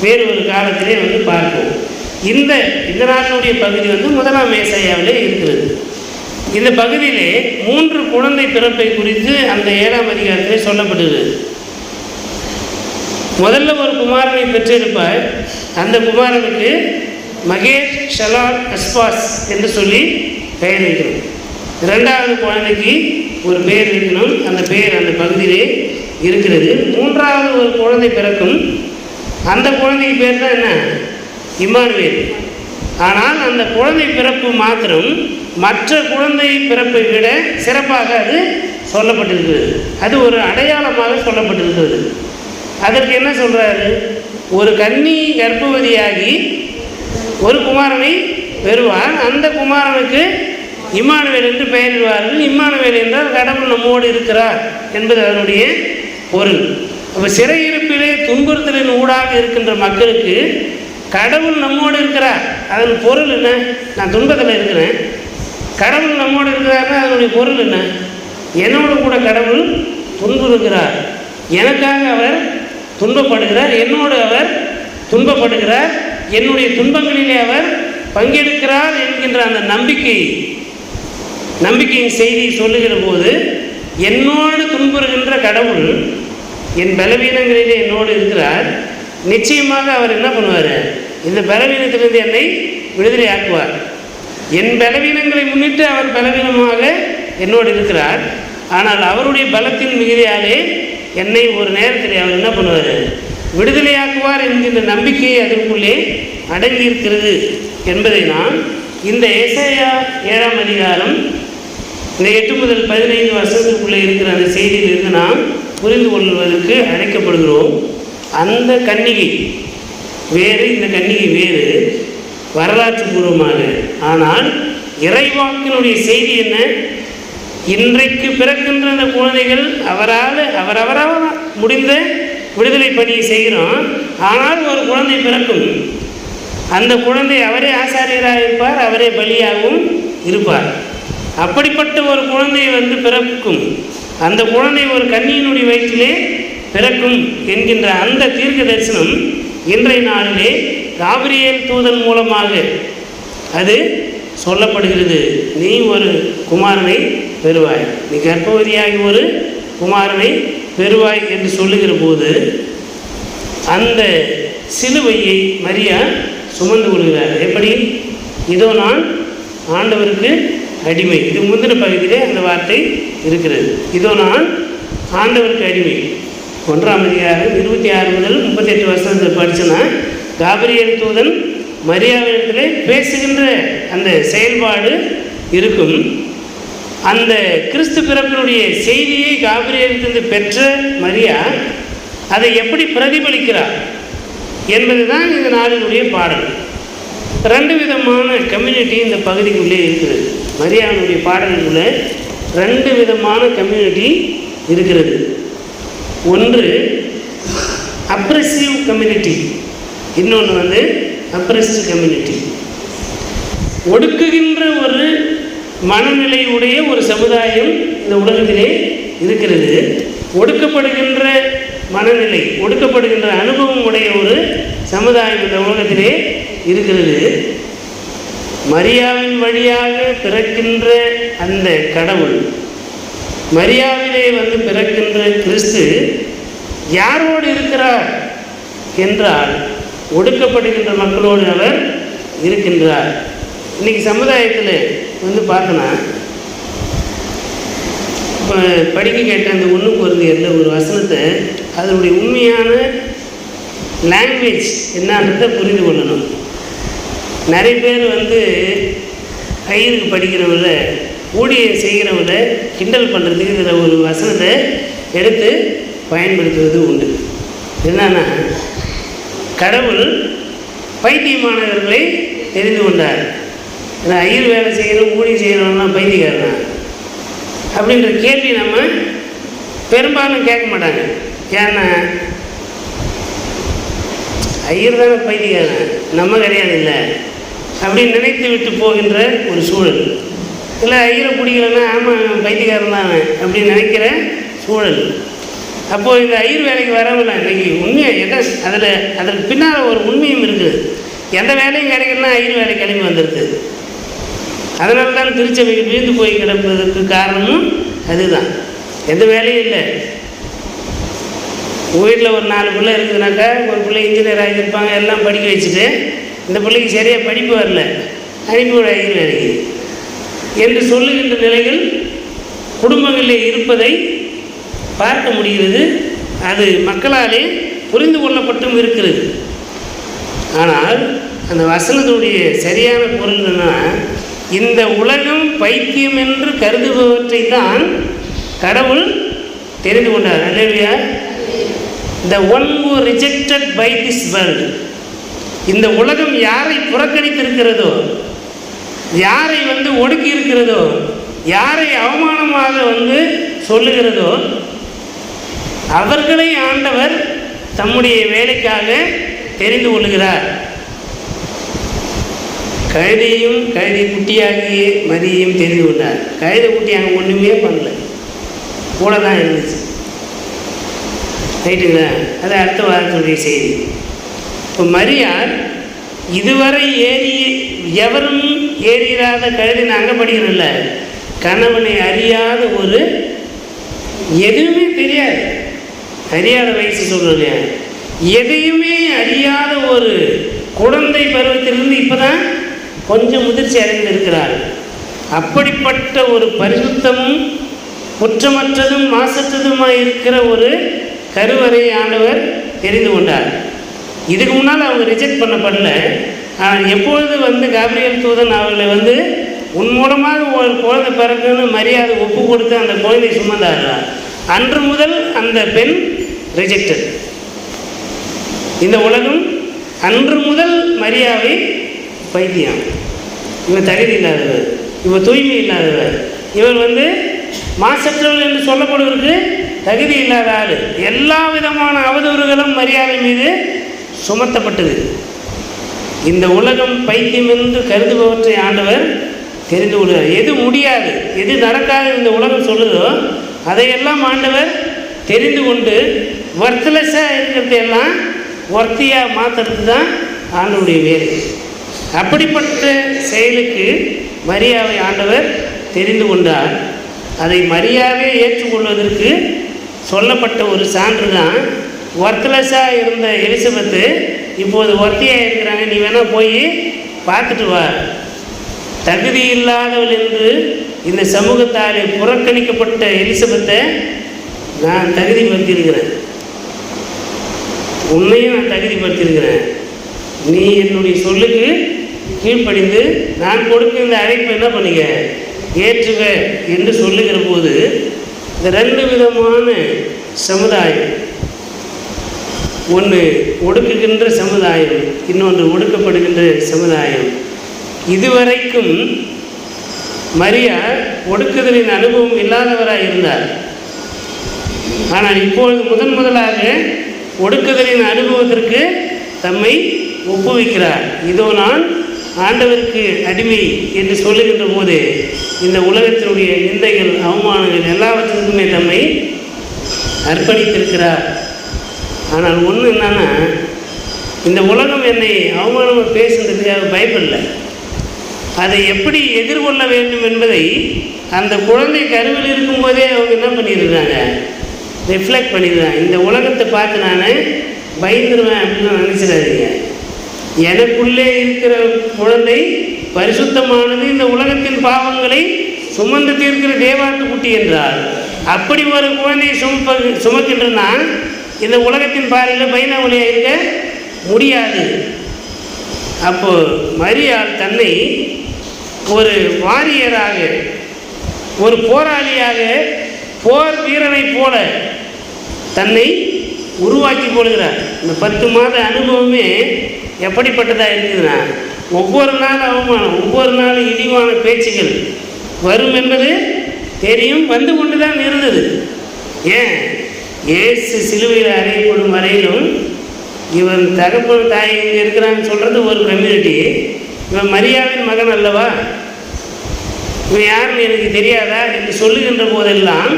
வேறு ஒரு காலத்திலே வந்து பார்ப்போம். இந்த நாட்டினுடைய பகுதி வந்து 1ஆம் ஏசாயாவிலே இருக்கிறது. இந்த பகுதியிலே 3 குழந்தை பிறப்பை குறித்து அந்த 7ஆம் அதிகாரத்திலே சொல்லப்படுகிறது. முதல்ல ஒரு குமாரனை பெற்றிருப்பார். அந்த குமாரனுக்கு மகேஷ் ஷலால் அஸ்பாஸ் என்று சொல்லி பெயர் வைக்கணும். 2வது குழந்தைக்கு ஒரு பெயர் இருக்கணும். அந்த பெயர் அந்த பகுதியிலே இருக்கிறது. 3வது ஒரு குழந்தை பிறக்கும். அந்த குழந்தைக்கு பேர் தான் என்ன? இம்மானுவேல். ஆனால் அந்த குழந்தை பிறப்பு மாத்திரம் மற்ற குழந்தை பிறப்பை விட சிறப்பாக அது சொல்லப்பட்டிருக்கிறது. அது ஒரு அடையாளமாக சொல்லப்பட்டிருக்கிறது. அதற்கு என்ன சொல்கிறாரு? ஒரு கன்னி கர்ப்பவதியாகி ஒரு குமாரனை பெறுவார். அந்த குமாரனுக்கு இம்மானுவேல் என்று பெயரிடுவார்கள். இம்மானுவேல் என்றால் கடவுள் நம்மோடு இருக்கிறார் என்பது அதனுடைய பொருள். அப்போ சிறையிருப்பிலே துன்புறுத்தலின் ஊடாக இருக்கின்ற மக்களுக்கு கடவுள் நம்மோடு இருக்கிறார். அதன் பொருள் என்ன? நான் துன்பத்தில் இருக்கிறேன், கடவுள் நம்மோடு இருக்கிறார்னா அதனுடைய பொருள் என்ன? என்னோடு கூட கடவுள் துன்புறுகிறார், எனக்காக அவர் துன்பப்படுகிறார், என்னோடு அவர் துன்பப்படுகிறார், என்னுடைய துன்பங்களிலே அவர் பங்கெடுக்கிறார் என்கின்ற அந்த நம்பிக்கையின் செய்தியை சொல்லுகிற போது, என்னோடு துன்புறுகின்ற கடவுள் என் பலவீனங்களிலே என்னோடு இருக்கிறார். நிச்சயமாக அவர் என்ன பண்ணுவார்? இந்த பலவீனத்திலிருந்து என்னை விடுதலை ஆக்குவார். என் பலவீனங்களை முன்னிட்டு அவர் பலவீனமாக என்னோடு இருக்கிறார். ஆனால் அவருடைய பலத்தின் மிகுதியாலே என்னை ஒரு நேரத்தில் அவர் என்ன பண்ணுவார்? விடுதலையாக்குவார் என்கின்ற நம்பிக்கையை அதற்குள்ளே அடங்கியிருக்கிறது என்பதை நாம் இந்த ஏசாயா 7ஆம் அதிகாரம் இந்த 8 முதல் 15 வருஷத்துக்குள்ளே இருக்கிற அந்த செய்தியிலிருந்து நாம் புரிந்து கொள்வதற்கு அழைக்கப்படுகிறோம். அந்த கன்னிகை வேறு, இந்த கன்னிகை வேறு வரலாற்று பூர்வமாக. ஆனால் இறைவாக்கினுடைய செய்தி என்ன? இன்றைக்கு பிறக்கின்ற அந்த குழந்தைகள் அவரவரால் முடிந்த விடுதலை பணியை செய்கிறோம். ஆனால் ஒரு குழந்தை பிறக்கும். அந்த குழந்தை அவரே ஆசாரியராக இருப்பார், அவரே பலியாகவும் இருப்பார். அப்படிப்பட்ட ஒரு குழந்தை வந்து பிறக்கும். அந்த குழந்தை ஒரு கன்னியினுடைய வயிற்றிலே பிறக்கும் என்கின்ற அந்த தீர்க்க தரிசனம் இன்றைய நாளிலே காபிரியேல் தூதன் மூலமாக அது சொல்லப்படுகிறது. நீ ஒரு குமாரனை பெறுவாய், நீ கர்ப்பவதியாகி ஒரு குமாரனை பெறுவாய் என்று சொல்லுகிற போது அந்த சிலுவையை மரியா சுமந்து கொள்கிறார். எப்படி? இதோ நான் ஆண்டவருக்கு அடிமை. இது முந்தின பகுதியிலே அந்த வார்த்தை இருக்கிறது. இதோ நான் ஆண்டவருக்கு அடிமை. 1ஆம் அதிகாரம் 26 முதல் 38 வருஷத்தில் படித்தோன்னா காபிரியேல் தூதன் மரியாவிடத்தில் பேசுகின்ற அந்த செயல்பாடு இருக்கும். அந்த கிறிஸ்து பிறப்பினுடைய செய்தியை காபிரியேலிருந்து பெற்ற மரியா அதை எப்படி பிரதிபலிக்கிறார் என்பது தான் இந்த நாளினுடைய பாடல். 2 விதமான கம்யூனிட்டி இந்த பகுதிக்குள்ளே இருக்கிறது. மரியாவினுடைய பாடலுக்குள்ளே 2 விதமான கம்யூனிட்டி இருக்கிறது. ஒன்று அப்ரெசிவ் கம்யூனிட்டி, இன்னொன்று வந்து அப்ரெஸ்ட் கம்யூனிட்டி. ஒடுக்குகின்ற ஒரு மனநிலை உடைய ஒரு சமுதாயம் இந்த உலகத்திலே இருக்கிறது. ஒடுக்கப்படுகின்ற மனநிலை, ஒடுக்கப்படுகின்ற அனுபவம் உடைய ஒரு சமுதாயம் இந்த உலகத்திலே இருக்கிறது. மரியாவின் வழியாக பிறக்கின்ற அந்த கடவுள், மரியாவிலே வந்து பிறக்கின்ற கிறிஸ்து யாரோடு இருக்கிறார் என்றால் ஒடுக்கப்படுகின்ற மக்களோடு அவர் இருக்கின்றார். இன்றைக்கி சமுதாயத்தில் வந்து பார்த்தோன்னா, இப்போ படிக்க கேட்ட அந்த 1 ஒரு வசனத்தை அதனுடைய உண்மையான லாங்குவேஜ் என்னன்றதை புரிந்து கொள்ளணும். நிறைய பேர் வந்து ஐயருக்கு படிக்கிறவங்கள, ஊழியம் செய்கிறவங்கள கிண்டல் பண்ணுறதுக்கு இதில் ஒரு வசனத்தை எடுத்து பயன்படுத்துவது உண்டு. என்னன்னா, கடவுள் பைத்தியமானவர்களை தெரிந்து கொண்டார். ஏன்னா ஐயர் வேலை செய்கிறோம், ஊழியம் செய்கிறவங்களாம் பைத்தியக்காரனா அப்படின்ற கேள்வி நம்ம பெரும்பாலும் கேட்க மாட்டாங்க. ஏன்னா ஐயர் தானே பைத்தியக்காரன், நம்ம கிடையாது இல்லை அப்படின்னு நினைத்து விட்டு போகின்ற ஒரு சூழல். இல்லை ஐயரை பிடிக்கலன்னா ஆமாம் பைத்தியக்காரன் தான் அப்படின்னு நினைக்கிற சூழல். அப்போது இந்த ஐயர் வேலைக்கு வரவில்லை. இன்றைக்கி உண்மையாக எதை அதற்கு பின்னால் ஒரு உண்மையும் இருக்குது. எந்த வேலையும் கிடைக்கலன்னா ஐயர் வேலை கிளம்பி வந்துடுது. அதனால தான் திருச்சபைக்கு வீழ்ந்து போய் கிடப்பதற்கு காரணமும் அதுதான். எந்த வேலையும் இல்லை. உங்கள் வீட்டில் ஒரு 4 பிள்ளை இருக்குதுனாக்கா, ஒரு பிள்ளை இன்ஜினியர் ஆகியிருப்பாங்க, எல்லாம் படிக்க வச்சுட்டு இந்த பிள்ளைக்கு சரியாக படிப்பு வரல, அனுப்பிவிட ஐயர் வேலைக்கு என்று சொல்லுகின்ற நிலைகள் குடும்பங்களில் இருப்பதை பார்க்க முடிகிறது. அது மக்களாலே புரிந்து கொள்ளப்பட்டும் இருக்கிறது. ஆனால் அந்த வசனத்துடைய சரியான பொருள் என்னன்னா, இந்த உலகம் பைத்தியம் என்று கருதுபவற்றை தான் கடவுள் தெரிந்து கொண்டார். அல்லேலூயா. The one who rejected by this world, இந்த உலகம் யாரை புறக்கணித்திருக்கிறதோ, யாரை வந்து ஒடுக்கி இருக்கிறதோ, யாரை அவமானமாக வந்து சொல்லுகிறதோ, அவர்களை ஆண்டவர் தம்முடைய வேலைக்காக தெரிந்து கொள்ளுகிறார். கழுதையும் கழுதை குட்டியாகிய மரியையும் தெரிந்து கொண்டார். கழுதை குட்டியாக ஒன்றுமே பண்ணல, கூட தான் இருந்துச்சு. ரைட்டுங்களா? அது அடுத்த வாரத்துடைய செய்தி. இப்போ மரியாள் இதுவரை எவரும் ஏறிராத கழுதை நாங்கள் படிக்கிறோம்ல, கணவனை அறியாத ஒரு எதுவுமே தெரியாது, அறியாத வயசு சொல்கிறோம் இல்லையா, எதையுமே அறியாத ஒரு குழந்தை பருவத்திலிருந்து இப்போ தான் கொஞ்சம் முதிர்ச்சி அடைந்து இருக்கிறார். அப்படிப்பட்ட ஒரு பரிசுத்தமும் குற்றமற்றதும் மாசற்றதுமாக இருக்கிற ஒரு கருவறை ஆண்டவர் தெரிந்து கொண்டார். இதுக்கு முன்னால் அவங்க ரிஜெக்ட் பண்ணப்படல. எப்பொழுது வந்து காபிரியல் தூதன் அவர்களை வந்து உன் மூலமாக ஒரு குழந்தை பிறக்குன்னு மரியாதை ஒப்பு கொடுத்து அந்த குழந்தை சுமந்தார்கள், அன்று முதல் அந்த பெண் ரிஜெக்டட். இந்த உலகம் அன்று முதல் மரியாதை பைத்தியம், இவன் தகுதி இல்லாதவர், இவன் தூய்மை இல்லாதவர், இவர் வந்து மாசற்றவர்கள் என்று சொல்லப்படுவதற்கு தகுதி இல்லாத ஆள், எல்லா விதமான அவதூறுகளும் மரியாதை மீது சுமத்தப்பட்டது. இந்த உலகம் பைத்தியம் என்று கருதுபவற்றை ஆண்டவர் தெரிந்து கொள்கிறார். எது முடியாது, எது நடக்காது இந்த உலகம் சொல்லுதோ அதையெல்லாம் ஆண்டவர் தெரிந்து கொண்டு ஒர்த்லெஸ்ஸாக இருக்கிறதையெல்லாம் ஒர்த்தியாக மாற்றுறது தான் ஆண்டவருடைய வேலை. அப்படிப்பட்ட செயலுக்கு மரியாவை ஆண்டவர் தெரிந்து கொண்டார். அதை மரியாவே ஏற்றுக்கொள்வதற்கு சொல்லப்பட்ட ஒரு சான்று தான். ஒர்த்லெஸ்ஸாக இருந்த எலிசபெத்து இப்போது ஒர்த்தியாக இருக்கிறாங்க, நீ வேணால் போய் பார்த்துட்டு வா. தகுதி இல்லாதவள் என்று இந்த சமூகத்தாலே புறக்கணிக்கப்பட்ட எலிசபெத்தை நான் தகுதிப்படுத்தியிருக்கிறேன், உன்னையும் நான் தகுதிப்படுத்தியிருக்கிறேன். நீ என்னுடைய சொல்லுக்கு கீழ்ப்படிந்து நான் கொடுக்க இந்த அழைப்பை என்ன பண்ணிக்க, ஏற்றுக என்று சொல்லுகிற போது இந்த 2 விதமான சமுதாயம், ஒன்று ஒடுக்குகின்ற சமுதாயம், இன்னொன்று ஒடுக்கப்படுகின்ற சமுதாயம். இதுவரைக்கும் மரியா ஒடுக்குதலின் அனுபவம் இல்லாதவராக இருந்தார். ஆனால் இப்பொழுது முதலாக ஒடுக்குதலின் அனுபவத்திற்கு தம்மை ஒப்புவிக்கிறார். இதோ நான் ஆண்டவருக்கு அடிமை என்று சொல்லுகின்ற போது இந்த உலகத்தினுடைய நிந்தைகள், அவமானங்கள் எல்லாவற்றிற்குமே தம்மை அர்ப்பணித்திருக்கிறார். ஆனால் ஒன்று என்னன்னா, இந்த உலகம் என்னை அவமானமாக பேசுன்றதுக்காக பயப்படல. அதை எப்படி எதிர்கொள்ள வேண்டும் என்பதை அந்த குழந்தை கருவில் இருக்கும்போதே அவங்க என்ன பண்ணிடுறாங்க, ரிஃப்ளெக்ட் பண்ணிடுறாங்க. இந்த உலகத்தை பார்த்து நான் பயந்துருவேன் அப்படின்னு நினச்சிடாதீங்க. எனக்குள்ளே இருக்கிற குழந்தை பரிசுத்தமானது, இந்த உலகத்தின் பாவங்களை சுமந்து தீர்க்கிற தேவாட்டு குட்டி என்றால், அப்படி ஒரு குழந்தையை சுமக்கின்றனா இந்த உலகத்தின் பாறையில் பயனாவலியாக இருக்க முடியாது. அப்போ மரியாள் தன்னை ஒரு வாரியராக, ஒரு போராளியாக, போர் வீரனை போல தன்னை உருவாக்கி கொள்கிறார். இந்த 10 மாத அனுபவமே எப்படிப்பட்டதாக இருக்குதுன்னா, ஒவ்வொரு நாள் அவமானம், ஒவ்வொரு நாள் இழிவான பேச்சுகள் வரும் என்பது தெரியும், வந்து கொண்டு தான் இருந்தது. ஏன், இயேசு சிலுவையில் அறையப்படும் வரையிலும் இவன் தகப்பன் தாய் இங்கே இருக்கிறான்னு சொல்கிறது ஒரு கம்யூனிட்டி. இவன் மரியாவின் மகன் அல்லவா, இவன் யாருன்னு எனக்கு தெரியாதா என்று சொல்லுகின்ற போதெல்லாம்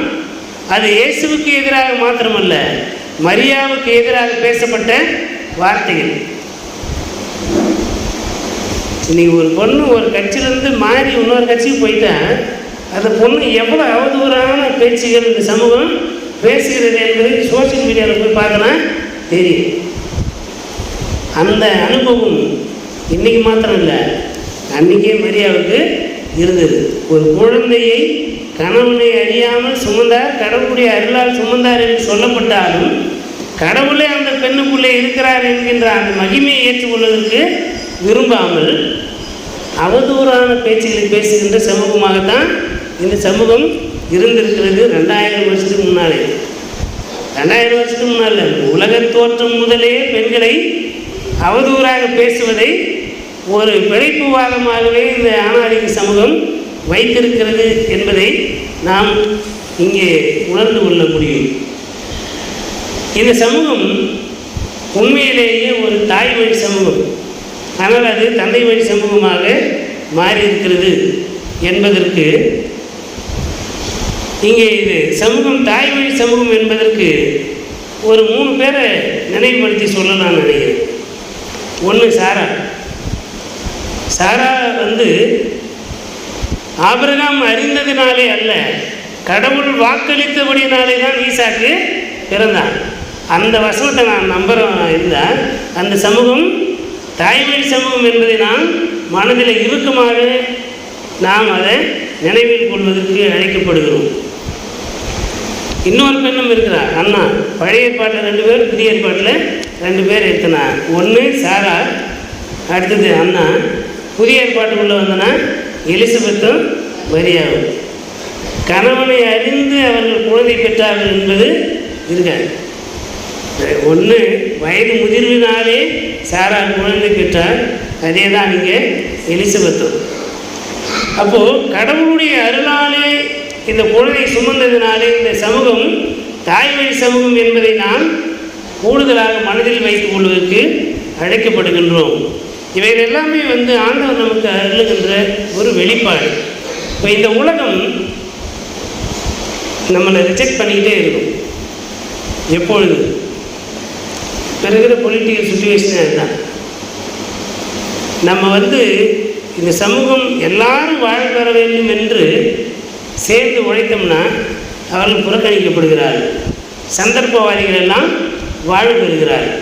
அது இயேசுவுக்கு எதிராக மாத்திரமல்ல, மரியாவுக்கு எதிராக பேசப்பட்ட வார்த்தைகள். இன்னைக்கு ஒரு பொண்ணு ஒரு கட்சியிலேருந்து மாறி இன்னொரு கட்சிக்கு போயிட்டா அந்த பொண்ணு எவ்வளோ அவதூறான பேச்சுகள் இந்த சமூகம் பேசுகிறது என்பதை சோசியல் மீடியாவில் போய் பார்த்தனா தெரியும். அந்த அனுபவம் இன்றைக்கி மாத்திரம் இல்லை, அன்றைக்கே மரியாவுக்கு இருந்தது. ஒரு குழந்தையை கணவனை அறியாமல் சுமந்தார், கடவுளுடைய அருளால் சுமந்தார் என்று சொல்லப்பட்டாலும் கடவுளே அந்த பெண்ணுக்குள்ளே இருக்கிறார் என்கின்ற அந்த மகிமையை ஏற்றுக்கொள்வதற்கு விரும்பாமல் அவதூறான பேச்சுகளை பேசுகின்ற சமூகமாகத்தான் இந்த சமூகம் இருந்திருக்கிறது. 2000 வருஷத்துக்கு முன்னாலே, 2000 வருஷத்துக்கு முன்னால் உலக தோற்றம் முதலே பெண்களை அவதூறாக பேசுவதை ஒரு பிழைப்புவாதமாகவே இந்த ஆணாதிக்க சமூகம் வைத்திருக்கிறது என்பதை நாம் இங்கே உணர்ந்து கொள்ள முடியும். இந்த சமூகம் உண்மையிலேயே ஒரு தாய் வழி சமூகம், ஆனால் அது தந்தை வழி சமூகமாக மாறியிருக்கிறது என்பதற்கு இங்கே இது சமூகம் தாய் வழி சமூகம் என்பதற்கு ஒரு 3 பேரை நினைவுபடுத்தி சொல்லலாம் நினைக்கிறேன். ஒன்று சாரா. சாரா ஆபிரகாம் அறிந்ததினாலே அல்ல, கடவுள் வாக்களித்தபடினாலே தான் ஈசாக்கு பிறந்தான். அந்த வசனத்தை நான் நம்புகிறேன் இருந்தால் அந்த சமூகம் தாய்வழி சமூகம் என்பதை நாம் மனதில் இறுக்கமாக நாம் அதை நினைவில் கொள்வதற்கு அழைக்கப்படுகிறோம். இன்னொரு பெண்ணும் இருக்கிறார், அண்ணா. பழைய ஏற்பாட்டில் 2 பேர், புதிய ஏற்பாட்டில் 2 பேர் இருக்கிறார். ஒன்று சாரா, அடுத்தது அண்ணா. புதிய ஏற்பாட்டுக்குள்ளே வந்தனா எலிசபெத்தும் மரியாவும். கணவனை அறிந்து அவர்கள் குழந்தை பெற்றார்கள் என்பது இருக்காது. ஒன்று வயது முதிர்வினாலே சாரா குழந்தை பெற்றார், அதே தான் இங்கே எலிசபெத்தும். அப்போது கடவுளுடைய அருளாலே இந்த குழந்தை சுமந்ததினாலே இந்த சமூகம் தாய் வழி சமூகம் என்பதை நாம் கூடுதலாக மனதில் வைத்துக் கொள்வதற்கு அழைக்கப்படுகின்றோம். இவைகள் எல்லாமே ஆண்டவர் நமக்கு அருளுகின்ற ஒரு வெளிப்பாடு. இப்போ இந்த உலகம் நம்மளை ரிஜெக்ட் பண்ணிக்கிட்டே இருக்கும். எப்பொழுது இருக்கிற பொலிட்டிக்கல் சுச்சுவேஷனே அதுதான். நம்ம இந்த சமூகம் எல்லாரும் வாழ பெற வேண்டும் என்று சேர்ந்து உழைத்தோம்னா அவர்கள் புறக்கணிக்கப்படுகிறார்கள், சந்தர்ப்பவாதிகள் எல்லாம் வாழ்வு பெறுகிறார்கள்.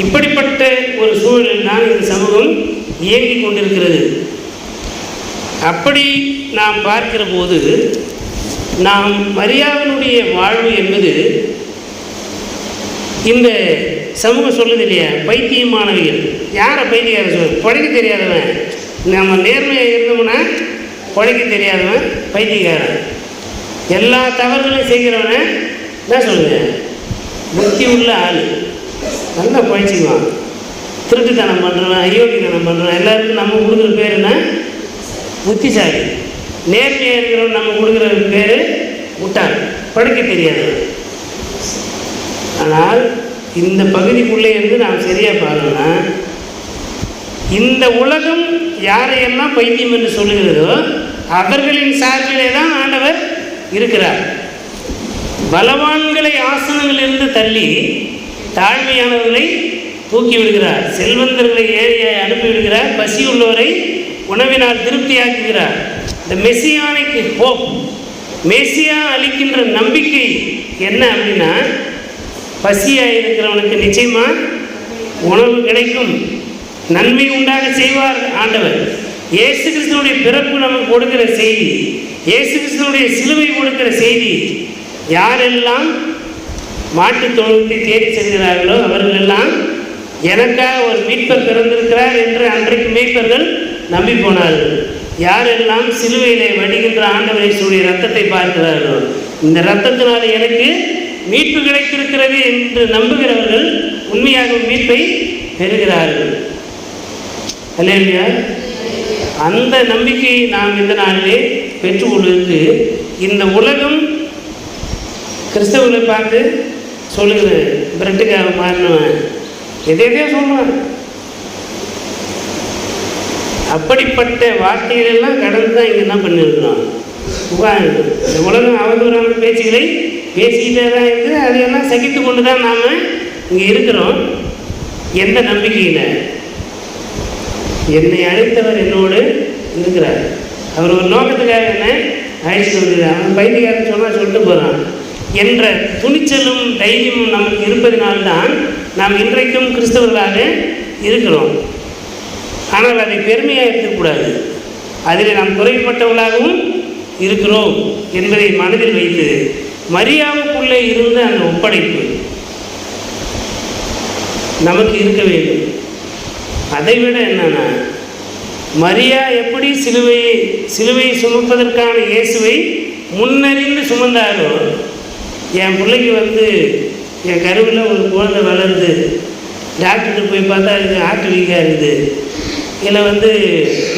இப்படிப்பட்ட ஒரு சூழலில் தான் இந்த சமூகம் இயங்கிக் கொண்டிருக்கிறது. அப்படி நாம் பார்க்கிற போது நாம் மரியாவினுடைய வாழ்வு என்பது இந்த சமூகம் சொல்லுது இல்லையா, பைத்தியமானவைகள். யாரை பைத்தியக்கார சொல்லுது? படிக்க தெரியாதவன். நம்ம நேர்மையாக இருந்தோம்னா படிக்க தெரியாதவன் பைத்தியக்காரன். எல்லா தவறுகளையும் செய்கிறவனை என்ன சொல்லுங்க, புத்தி உள்ள ஆள், நல்லா பழிச்சுக்குவான். திருட்டுத்தனம் பண்ணுறவன், அயோக்கியத்தனம் பண்ணுறவன், எல்லாருக்கும் நம்ம கொடுக்குற பேர் என்ன? புத்திசாலி. நேர்மையாக இருக்கிறவன் நம்ம கொடுக்குற பேர் முட்டாள், படிக்க தெரியாதவன். ஆனால் இந்த பகுதிக்குள்ளே இருந்து நாம் சரியாக பார்க்கணும்னா, இந்த உலகம் யாரையெல்லாம் பைத்தியம் என்று சொல்லுகிறதோ அவர்களின் சார்பிலே தான் ஆண்டவர் இருக்கிறார். பலவான்களை ஆசனங்களிலிருந்து தள்ளி தாழ்மையானவர்களை தூக்கி விடுகிறார். செல்வந்தர்களை ஏழையாய் அனுப்பிவிடுகிறார். பசி உள்ளவரை உணவினால் திருப்தியாக்குகிறார். இந்த மெசியானிக் ஹோப், மெசியா அளிக்கின்ற நம்பிக்கை என்ன அப்படின்னா, பசியாக இருக்கிறவனுக்கு நிச்சயமாக உணவு கிடைக்கும், நன்மை உண்டாக செய்வார் ஆண்டவர். இயேசு கிறிஸ்துவனுடைய பிறப்பு நமக்கு கொடுக்கிற செய்தி, இயேசு கிறிஸ்துவனுடைய சிலுவை கொடுக்கிற செய்தி. யாரெல்லாம் மாட்டுத் தொழுவத்தை தேடி செல்கிறார்களோ அவர்களெல்லாம் எனக்காக ஒரு மீட்பர் பிறந்திருக்கிறார் என்று அன்றைக்கு மேய்ப்பர்கள் நம்பி போனார்கள். யாரெல்லாம் சிலுவையிலே வடிகின்ற ஆண்டவர் இயேசுவுடைய இரத்தத்தை பார்க்கிறார்களோ, இந்த இரத்தத்தினால் எனக்கு மீட்பு கிடைத்திருக்கிறது என்று நம்புகிறவர்கள் உண்மையாக மீட்பை பெறுகிறார்கள். அல்லேலூயா. அந்த நம்பிக்கையை நாம் இந்த நாளிலே பெற்றுக்கொள்வதற்கு இந்த உலகம் கிறிஸ்தவர்களை பார்த்து சொல்லுகிற பிரெட்டுக்காக மாறினவன் எதையோ சொல்லுவான். அப்படிப்பட்ட வார்த்தைகளெல்லாம் கடந்து தான் இங்கே என்ன பண்ணியிருக்கிறோம். இந்த உலகம் அவதூறான பேச்சுகளை பேசிக்கிட்டே தான் இருக்குது. அதையெல்லாம் சகித்து கொண்டு தான் நாம் இங்கே இருக்கிறோம். எந்த நம்பிக்கையில்? என்னை அழைத்தவர் என்னோடு இருக்கிறார். அவர் ஒரு நோக்கத்துக்காக என்ன அழைச்சிட்டு வந்துடுறார். அவன் பைத்தியக்காரன் சொன்னால் சொல்லிட்டு போகிறான் என்ற துணிச்சலும் தைரியமும் நமக்கு இருப்பதினால்தான் நாம் இன்றைக்கும் கிறிஸ்தவர்களாக இருக்கிறோம். ஆனால் அதை பெருமையாக இருக்கக்கூடாது. அதில் நாம் குறைப்பட்டவர்களாகவும் இருக்கிறோம் என்பதை மனதில் வைத்து மரியாவுக்குள்ளே இருந்த அந்த ஒப்படைப்பு நமக்கு இருக்க வேண்டும். அதைவிட என்னன்னா, மரியா எப்படி சிலுவை சுமப்பதற்கான இயேசுவை முன்னறிந்து சுமந்தாரோ, என் பிள்ளைக்கு என் கருவில் ஒரு குழந்தை வளருது, டாக்டர்கிட்ட போய் பார்த்தா இது ஆட்டு வீக்காக இருக்குது, இல்லை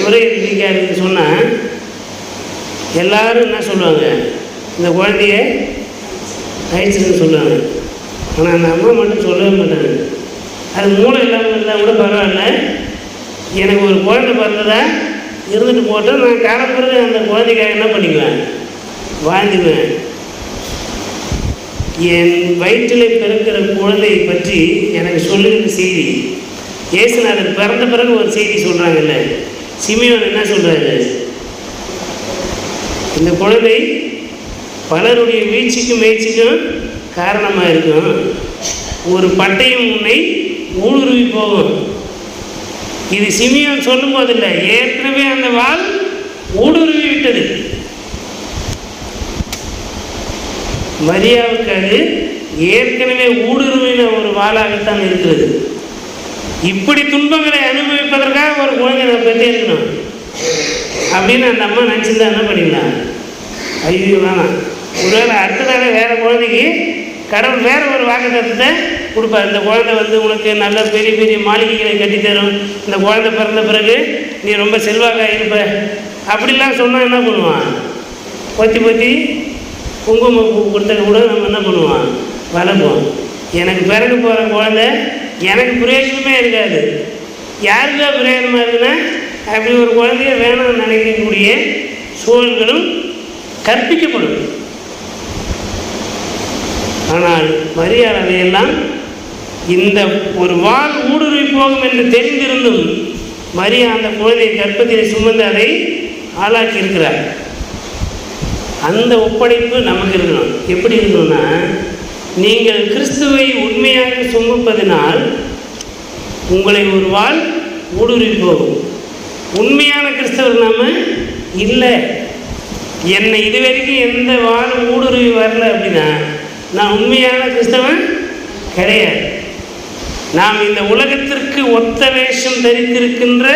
நுரையீரல் வீக்காக இருக்குதுன்னு சொன்னால் எல்லாரும் என்ன சொல்லுவாங்க, இந்த குழந்தைய ஆயிடுச்சுன்னு சொல்லுவாங்க. ஆனால் அந்த அம்மா மட்டும் சொல்லவே மாட்டாங்க. அது மூளை இல்லாமல் இருந்தால் கூட பரவாயில்ல, எனக்கு ஒரு குழந்தை பிறந்ததா இருந்துட்டு போட்டு நான் காலப்பிறகு அந்த குழந்தைக்காக என்ன பண்ணிக்குவேன், வாழ்ந்துக்குவேன். என் வயிற்றில் பிறக்கிற குழந்தையை பற்றி எனக்கு சொல்லுகிற செய்தி, இயேசுநாதர் பிறந்த பிறகு ஒரு செய்தி சொல்கிறாங்கல்ல. சிமியோன் என்ன சொல்கிறாரு, இந்த குழந்தை பலருடைய வீழ்ச்சிக்கும் முயற்சிக்கும் காரணமாக இருக்கும், ஒரு பட்டயம் உன்னை ஊடுருவி போகும். இது சிமியோன் சொல்லும் போதில்லை, ஏற்கனவே அந்த வாள் ஊடுருவி விட்டது. மரியாவுக்கு அது ஏற்கனவே ஊடுருவின ஒரு வாளாகத்தான் இருக்கிறது. இப்படி துன்பங்களை அனுபவிப்பதற்காக ஒரு குழந்தை நம்ம பெற்றே இருக்கணும் அப்படின்னு அந்த அம்மா நினச்சிருந்தா என்ன பண்ணிடலாம். ஐயோ வேணாம், ஒருவேளை அடுத்ததாக வேறு குழந்தைக்கு கடவுள் வேறு ஒரு வாக்குத்தத்தத்தை கொடுப்பார். இந்த குழந்தை உனக்கு நல்ல பெரிய பெரிய மாளிகைகளை கட்டித்தரும், இந்த குழந்தை பிறந்த பிறகு நீ ரொம்ப செல்வாக்காக இருப்ப அப்படிலாம் சொன்னால் என்ன பண்ணுவான், பொத்தி குங்குமம் கொடுத்த கூட நம்ம என்ன பண்ணுவோம், வளர்ப்போம். எனக்கு பிறகு போகிற குழந்தை எனக்கு பிரயோஜனமே இருக்காது. யாருக்கா பிரயோஜனமாக இருக்குன்னா அப்படி ஒரு குழந்தைய வேணும்னு நினைக்கக்கூடிய சூழல்களும் கற்பிக்கப்படும். ஆனால் மரியாதையெல்லாம் இந்த ஒரு வாள் ஊடுருவி போகும் என்று தெரிந்திருந்தும் மரியா அந்த குழந்தையை கர்ப்பத்தில் சுமந்து அதை ஆளாக்கி இருக்கிறார். அந்த ஒப்படைப்பு நமக்கு இருக்கணும். எப்படி இருக்கணும்னா, நீங்கள் கிறிஸ்துவை உண்மையாக சுமப்பதினால் உங்களை ஒரு வாள் ஊடுருவி போகும். உண்மையான கிறிஸ்தவர் நாம இல்லை. என்னை இதுவரைக்கும் எந்த வாளும் ஊடுருவி வரல அப்படின்னா நான் உண்மையான கிறிஸ்தவன் கிடையாது. நாம் இந்த உலகத்திற்கு ஒத்த வேஷம் தரித்திருக்கின்ற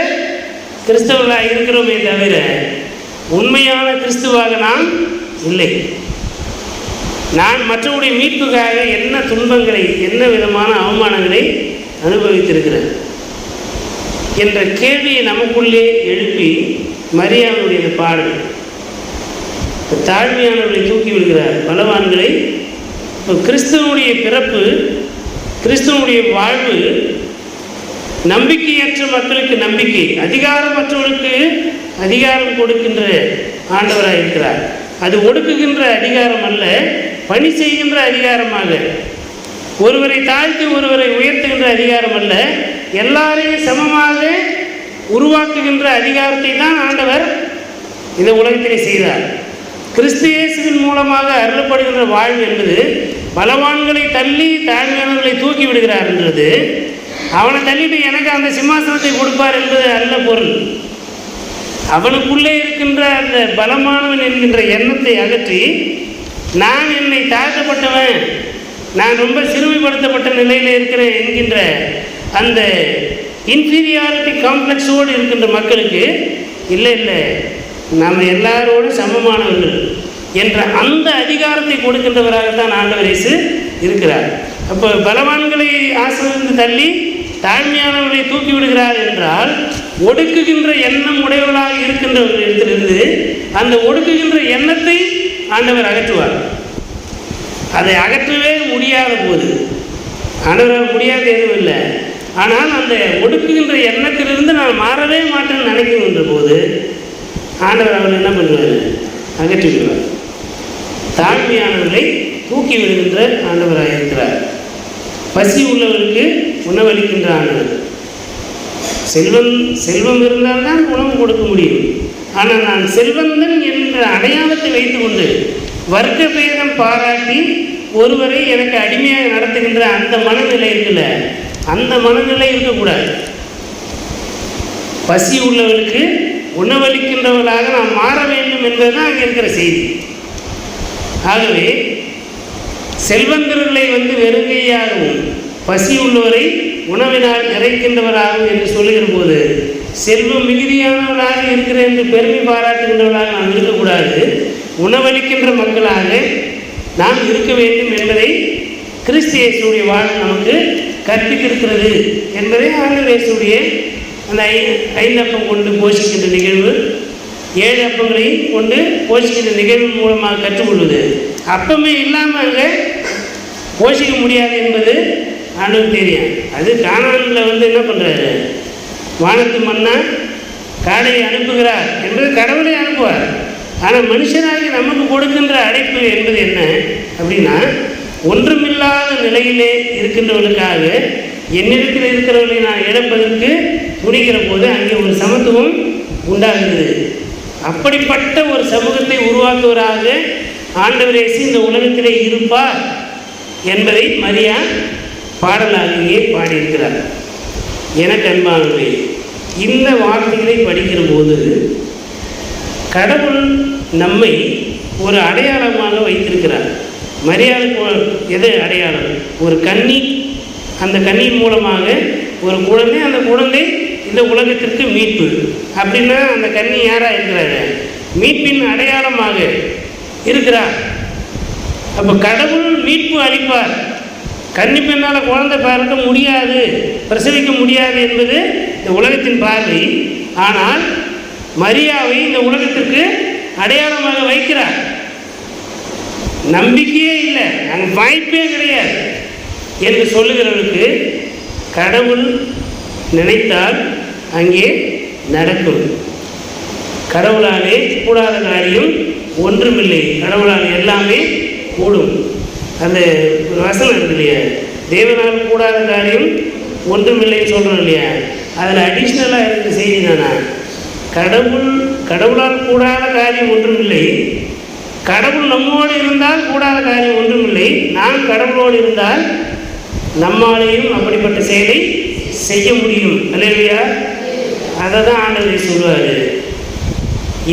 கிறிஸ்தவர்களாக இருக்கிறோமே தவிர உண்மையான கிறிஸ்துவாக நாம் இல்லை. நான் மற்றவருடைய மீட்புக்காக என்ன துன்பங்களை, என்ன விதமான அவமானங்களை அனுபவித்திருக்கிறேன் என்ற கேள்வியை நமக்குள்ளே எழுப்பி மரியாதையுடைய பாடல் தாழ்மையானவர்களை தூக்கி விடுகிறார், பலவான்களை. இப்போ கிறிஸ்துவனுடைய பிறப்பு, கிறிஸ்துவனுடைய வாழ்வு நம்பிக்கையற்ற மக்களுக்கு நம்பிக்கை, அதிகாரமற்றவர்களுக்கு அதிகாரம் கொடுக்கின்ற ஆண்டவராக இருக்கிறார். அது ஒடுக்குகின்ற அதிகாரம் அல்ல, பணி செய்கின்ற அதிகாரமாக, ஒருவரை தாழ்த்தி ஒருவரை உயர்த்துகின்ற அதிகாரம் அல்ல, எல்லாரையும் சமமாக உருவாக்குகின்ற அதிகாரத்தை தான் ஆண்டவர் இந்த உலகத்திலே செய்தார். கிறிஸ்து இயேசுவின் மூலமாக அருளப்படுகின்ற வாழ்வு என்பது பலவான்களை தள்ளி தாழ்மையானவர்களை தூக்கி விடுகிறார் என்றது, அவனை தள்ளிட்டு எனக்கு அந்த சிம்மாசனத்தை கொடுப்பார் என்பது அல்ல பொருள். அவனுக்குள்ளே இருக்கின்ற அந்த பலமானவன் என்கின்ற எண்ணத்தை அகற்றி, நான் என்னை தாழ்த்தப்பட்டவன், நான் ரொம்ப சிறுமைப்படுத்தப்பட்ட நிலையில் இருக்கிறேன் என்கின்ற அந்த இன்ஃபீரியாரிட்டி காம்ப்ளெக்ஸோடு இருக்கின்ற மக்களுக்கு இல்லை நாம் எல்லாரோடு சமமானவர்கள் என்ற அந்த அதிகாரத்தை கொடுக்கின்றவராகத்தான் ஆண்டவர் இயேசு இருக்கிறார். அப்போ பலவான்களை ஆசிர்வதித்து தள்ளி தாழ்மையானவர்களை தூக்கி விடுகிறார் என்றால், ஒடுக்குகின்ற எண்ணம் உடையவர்களாக இருக்கின்றவர்களிடத்திலிருந்து அந்த ஒடுக்குகின்ற எண்ணத்தை ஆண்டவர் அகற்றுவார். அதை அகற்றவே முடியாத போது, ஆண்டவரால் முடியாத எதுவும் இல்லை, ஆனால் அந்த ஒடுக்குகின்ற எண்ணத்திலிருந்து நான் மாறவே மாட்டேன்னு நினைக்கின்ற போது ஆண்டவர் அவர் என்ன பண்ணுவார்? அகற்றி விடுவார். தாழ்மையானவர்களை தூக்கி விடுகின்ற ஆண்டவராக இருக்கிறார். பசி உள்ளவருக்கு உணவளிக்கின்ற ஆண்டவர். செல்வம் இருந்தால்தான் உணவு கொடுக்க முடியும். ஆனால் நான் செல்வந்தன் என்ற அடையாளத்தை வைத்துக்கொண்டு வர்க்க பேதம் பாராட்டி ஒருவரை எனக்கு அடிமையாக நடத்துகின்ற அந்த மனநிலை இருக்குல்ல, அந்த மனநிலை இருக்கக்கூடாது. பசி உள்ளவர்களுக்கு உணவளிக்கின்றவர்களாக நாம் மாற வேண்டும் என்பதுதான் அங்கே இருக்கிற செய்தி. ஆகவே செல்வந்தர்களை வெறுங்கையாகவும் பசி உள்ளவரை உணவினால் நிறைக்கின்றவராகவும் என்று சொல்லுகிற போது, செல்வம் மிகுதியானவர்களாக இருக்கிறேன் என்று பெருமை பாராட்டுகின்றவர்களாக நாம் இருக்கக்கூடாது. உணவளிக்கின்ற மக்களாக நாம் இருக்க வேண்டும் என்பதை கிறிஸ்து இயேசுடைய வாழ்வு நமக்கு கற்பித்திருக்கிறது என்பதை ஆண்டவர் இயேசுடைய அந்த 5 அப்பம் கொண்டு போஷிக்கின்ற நிகழ்வு, 7 அப்பங்களையும் கொண்டு போஷிக்கின்ற நிகழ்வு மூலமாக கற்றுக்கொள்வது. அப்பமே இல்லாமல் அங்கே போஷிக்க முடியாது என்பது ஆண்டவருக்கு தெரியும். அது கானானில் என்ன பண்ணுறாரு? வானத்து மன்னா காடையை அனுப்புகிறார் என்பது கடவுளை அனுப்புவார். ஆனால் மனுஷனாகி நமக்கு கொடுக்கின்ற அழைப்பு என்பது என்ன அப்படின்னா, ஒன்றுமில்லாத நிலையிலே இருக்கின்றவர்களுக்காக என்னிடத்தில் இருக்கிறவர்களை நான் இழப்பதற்கு துணிக்கிற போது அங்கே ஒரு சமத்துவம் உண்டாகிறது. அப்படிப்பட்ட ஒரு சமூகத்தை உருவாக்குவராக ஆண்டவர் இயேசு இந்த உலகத்திலே இருப்பார் என்பதை மரியா பாடலாகியே பாடியிருக்கிறார். எனக்கு அன்பானவர்களே, இந்த வார்த்தைகளை படிக்கிற போது கடவுள் நம்மை ஒரு அடையாளமாக வைத்திருக்கிறார். மரியாளுக்கு எது அடையாளம்? ஒரு கன்னி, அந்த கன்னியின் மூலமாக ஒரு குழந்தை, அந்த குழந்தை இந்த உலகத்திற்கு மீட்பு. அப்படின்னா அந்த கன்னி யாராக இருக்கிறாரு? மீட்பின் அடையாளமாக இருக்கிறார். அப்போ கடவுள் மீட்பு அளிப்பார். கன்னி பெண்ணால் குழந்தை பிறக்க முடியாது, பிரசவிக்க முடியாது என்பது இந்த உலகத்தின் பார்வை. ஆனால் மரியாவை இந்த உலகத்திற்கு அடையாளமாக வைக்கிறார். நம்பிக்கையே இல்லை, அங்கே வாய்ப்பே கிடையாது என்று சொல்லுகிறவர்களுக்கு கடவுள் நினைத்தால் அங்கே நடக்கும். கடவுளாலே கூடாத காரியம் ஒன்றுமில்லை, கடவுளால் எல்லாமே கூடும். அந்த வசனம் இருக்கு இல்லையா, தேவனால் கூடாத காரியம் ஒன்றுமில்லைன்னு சொல்கிறோம் இல்லையா, அதில் அடிஷ்னலாக இருக்கிற செய்தி தானே. கடவுளால் கூடாத காரியம் ஒன்றுமில்லை. கடவுள் நம்மோடு இருந்தால் கூடாத காரியம் ஒன்றுமில்லை. நாம் கடவுளோடு இருந்தால் நம்மாலேயும் அப்படிப்பட்ட செயலை செய்ய முடியும். அல்லேலூயா. அதை தான் ஆண்டவர் சொல்லுவார்,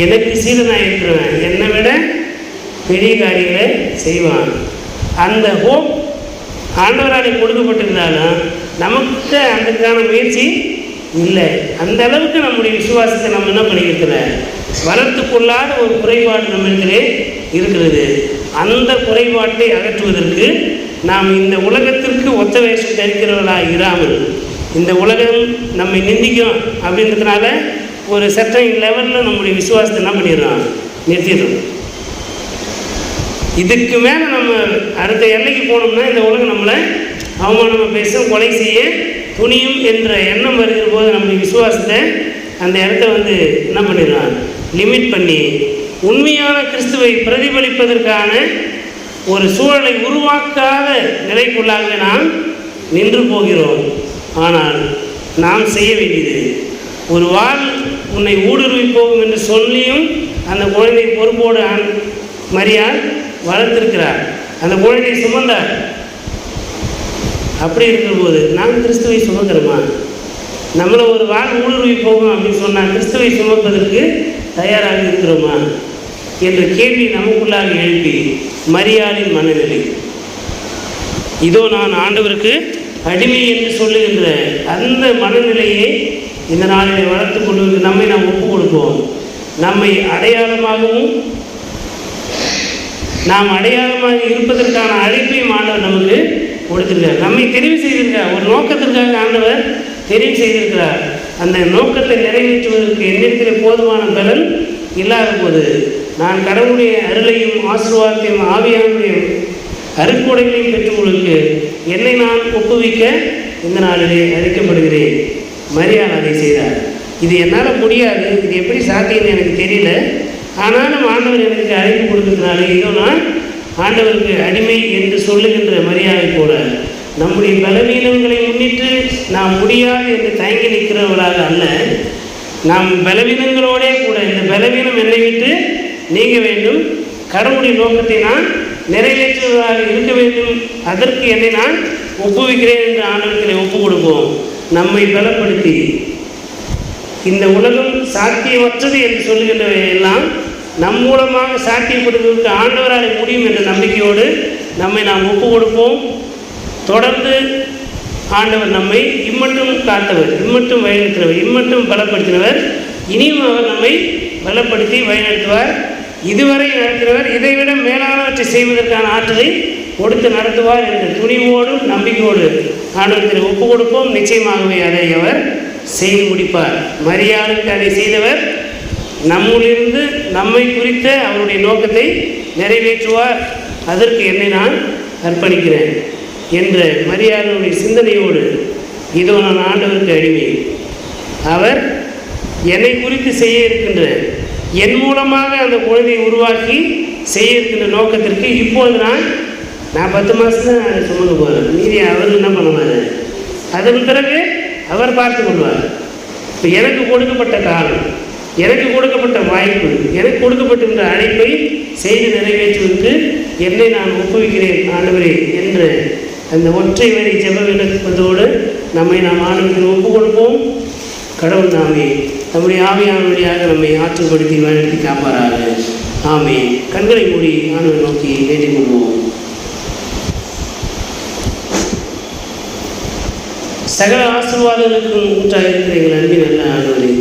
எனக்கு சீடனாக இருக்கிறவன் என்னை விட பெரிய காரியங்களை செய்வான். அந்த ஹோப் ஆண்டவராலே கொடுக்கப்பட்டிருந்தாலும் நமக்கு அதுக்கான முயற்சி இல்லை. அந்த அளவுக்கு நம்முடைய விசுவாசத்தை நம்ம என்ன பண்ணியிருக்கிற வளர்த்து கொள்ளாத ஒரு குறைபாடு நம்மிடத்திலே இருக்கிறது. அந்த குறைபாட்டை அகற்றுவதற்கு நாம் இந்த உலகத்திற்கு ஒத்த வேஷம் தரிக்கிறவர்களாக இராமல், இந்த உலகம் நம்மை நிந்திக்கும் அப்படின்றதுனால ஒரு சர்டன் லெவலில் நம்முடைய விசுவாசத்தை என்ன பண்ணிடுறோம்? நிறுத்திடுறோம். இதுக்கு மேலே நம்ம அடுத்த எல்லைக்கு போனோம்னா இந்த உலகம் நம்மளை அவமானமாக பேசும், கொலை செய்ய துணியும் என்ற எண்ணம் வருகிற போது நம்முடைய விசுவாசத்தை அந்த இடத்த என்ன பண்ணிடுறான்? லிமிட் பண்ணி உண்மையான கிறிஸ்துவை பிரதிபலிப்பதற்கான ஒரு சூழலை உருவாக்காத நிலைக்குள்ளாக நாம் நின்று போகிறோம். ஆனால் நாம் செய்ய வேண்டியது, ஒரு வாள் உன்னை ஊடுருவி போகும் என்று சொல்லியும் அந்த குழந்தை பொறுப்போடு மரியாள் வளர்த்திருக்கிறார், அந்த குழந்தை சுமந்தார். அப்படி இருக்கும்போது நாம் கிறிஸ்துவை சுமக்கிறோமா? நம்மளை ஒரு வாள் ஊடுருவி போகும் அப்படின்னு சொன்னால் கிறிஸ்துவை சுமப்பதற்கு தயாராக இருக்கிறோமா என்ற கேள்வி நமக்குள்ளாக எழுப்பி, மரியாளின் மனநிலை, இதோ நான் ஆண்டவருக்கு அடிமை என்று சொல்லுகின்ற அந்த மனநிலையை இந்த நாளிலே வளர்த்து கொண்டு நம்மை நாம் ஒப்புக் கொடுப்போம். நம்மை அடையாளமாகவும் நாம் அடையாளமாக இருப்பதற்கான அழைப்பையும் ஆண்டவர் நமக்கு கொடுத்திருக்கிறார். நம்மை தெரிவு செய்திருக்கிறார், ஒரு நோக்கத்திற்காக ஆண்டவர் தெரிவு செய்திருக்கிறார். அந்த நோக்கத்தை நிறைவேற்றுவதற்கு என்னிடத்தில் போதுமான பலன் இல்லாத போது நான் கடவுளுடைய அருளையும் ஆசீர்வாதத்தையும் ஆவியானுடைய அருட்கொடைகளையும் பெற்றுக்கொள்ளுக்கு என்னை நான் ஒப்புவிக்க இந்த நாளிலே அழைக்கப்படுகிறேன். மரியாள் அதை செய்தார். இது என்னால் முடியாது, இது எப்படி சாத்தியம்னு எனக்கு தெரியல, ஆனாலும் ஆண்டவர் எனக்கு அழைப்பு கொடுக்கிறதுனால இதோ நான் ஆண்டவருக்கு அடிமை என்று சொல்லுகின்ற மரியாதை போல நம்முடைய பலவீனங்களை முன்னிட்டு நாம் முடியாது என்று தயங்கி நிற்கிறவர்களாக அல்ல, நாம் பலவீனங்களோடே கூட இந்த பலவீனம் என்னை விட்டு நீங்க வேண்டும், கடவுளுடைய நோக்கத்தை நான் நிறைவேற்றுவதாக இருக்க வேண்டும், அதற்கு என்னை நான் ஒப்புவிக்கிறேன் என்று ஆண்டவர்களை ஒப்புக் கொடுப்போம். நம்மை பலப்படுத்தி இந்த உலகம் சாத்தியமற்றது என்று சொல்லுகின்றவை எல்லாம் நம் மூலமாக சாத்தியப்படுவதற்கு ஆண்டவரால் முடியும் என்ற நம்பிக்கையோடு நம்மை நாம் ஒப்புக் கொடுப்போம். தொடர்ந்து ஆண்டவர் நம்மை இம்மட்டும் காத்தவர், இம்மட்டும் வழிநடத்தினவர், இம்மட்டும் பலப்படுத்தினவர், இனியும் அவர் நம்மை பலப்படுத்தி வழிநடத்துவார். இதுவரை நடத்தினவர் இதைவிட மேலானவற்றை செய்வதற்கான ஆற்றலை கொடுத்து நடத்துவார் என்ற துணிவோடும் நம்பிக்கையோடு ஆண்டவரத்தில் ஒப்புக் கொடுப்போம். நிச்சயமாகவே அதை அவர் செய்து முடிப்பார். மரியாளுக்கு அதை செய்தவர் நம்முளிருந்து நம்மை குறித்த அவருடைய நோக்கத்தை நிறைவேற்றுவார். அதற்கு என்னை நான் அர்ப்பணிக்கிறேன் என்ற மரியாளுடைய சிந்தனையோடு இதோ நான் ஆண்டவருக்கு அடிமை, அவர் என்னை குறித்து செய்ய இருக்கின்ற, என் மூலமாக அந்த குழந்தையை உருவாக்கி செய்ய இருக்கின்ற நோக்கத்திற்கு இப்போது நான் 10 மாதம் தான் சுமந்து போகிறேன், மீதி அவர் என்ன பண்ணுவார், அதன் பிறகு அவர் பார்த்து கொள்வார். இப்போ எனக்கு கொடுக்கப்பட்ட காலம், எனக்கு கொடுக்கப்பட்ட வாய்ப்பு, எனக்கு கொடுக்கப்பட்டிருந்த அழைப்பை செய்து நிறைவேற்றுவதற்கு என்னை நான் ஒப்புவிக்கிறேன் ஆண்டவரே என்ற அந்த ஒற்றை வரி ஜெப விண்ணப்பத்தோடு நம்மை நாம் ஆண்டவருக்கு ஒப்புக் கொடுப்போம். கடவுள் நாமே நம்முடைய ஆவியான வழியாக நம்மை ஆற்றுப்படுத்தி வழிநடத்தி காப்பாராக. ஆமே. கண்களை மூடி ஆண்டவரை நோக்கி வேண்டிக் கொள்வோம். சகல ஆசீர்வாதங்களுக்கும் ஊற்றாக இருக்கிற எங்கள் அன்பின் நல்ல ஆண்டவரே,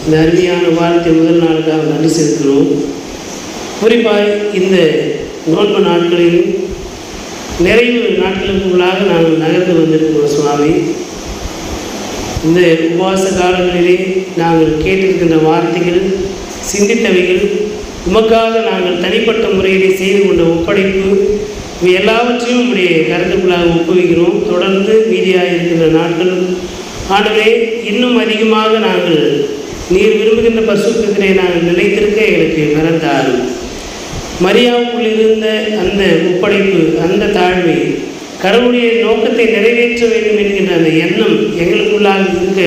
இந்த அருமையான வாரத்தை முதல் நாளுக்காக நன்றி செலுத்துகிறோம். குறிப்பாக இந்த நோன்பு நாட்களில் நிறைவு நாட்களுக்குள்ளாக நாங்கள் நகர்ந்து வந்திருக்கிறோம் சுவாமி. இந்த உபவாச காலங்களிலே நாங்கள் கேட்டிருக்கின்ற வார்த்தைகள், சிந்தித்தவைகள், உமக்காக நாங்கள் தனிப்பட்ட முறையிலே செய்து கொண்ட ஒப்படைப்பு, இவை எல்லாவற்றையும் உடைய கருத்துக்குள்ளாக ஒப்புவிக்கிறோம். தொடர்ந்து மீதியாக இருக்கின்ற நாட்கள் ஆண்டவரே இன்னும் அதிகமாக நாங்கள் நீர் விரும்புகின்ற பரிசுத்தத்திலே நாங்கள் நிலைத்திருக்க எங்களுக்கு மறந்தாரும். மரியாவுக்குள் இருந்த அந்த ஒப்படைப்பு, அந்த தாழ்மை, கடவுளுடைய நோக்கத்தை நிறைவேற்ற வேண்டும் என்கின்ற அந்த எண்ணம் எங்களுக்குள்ளாக இருக்க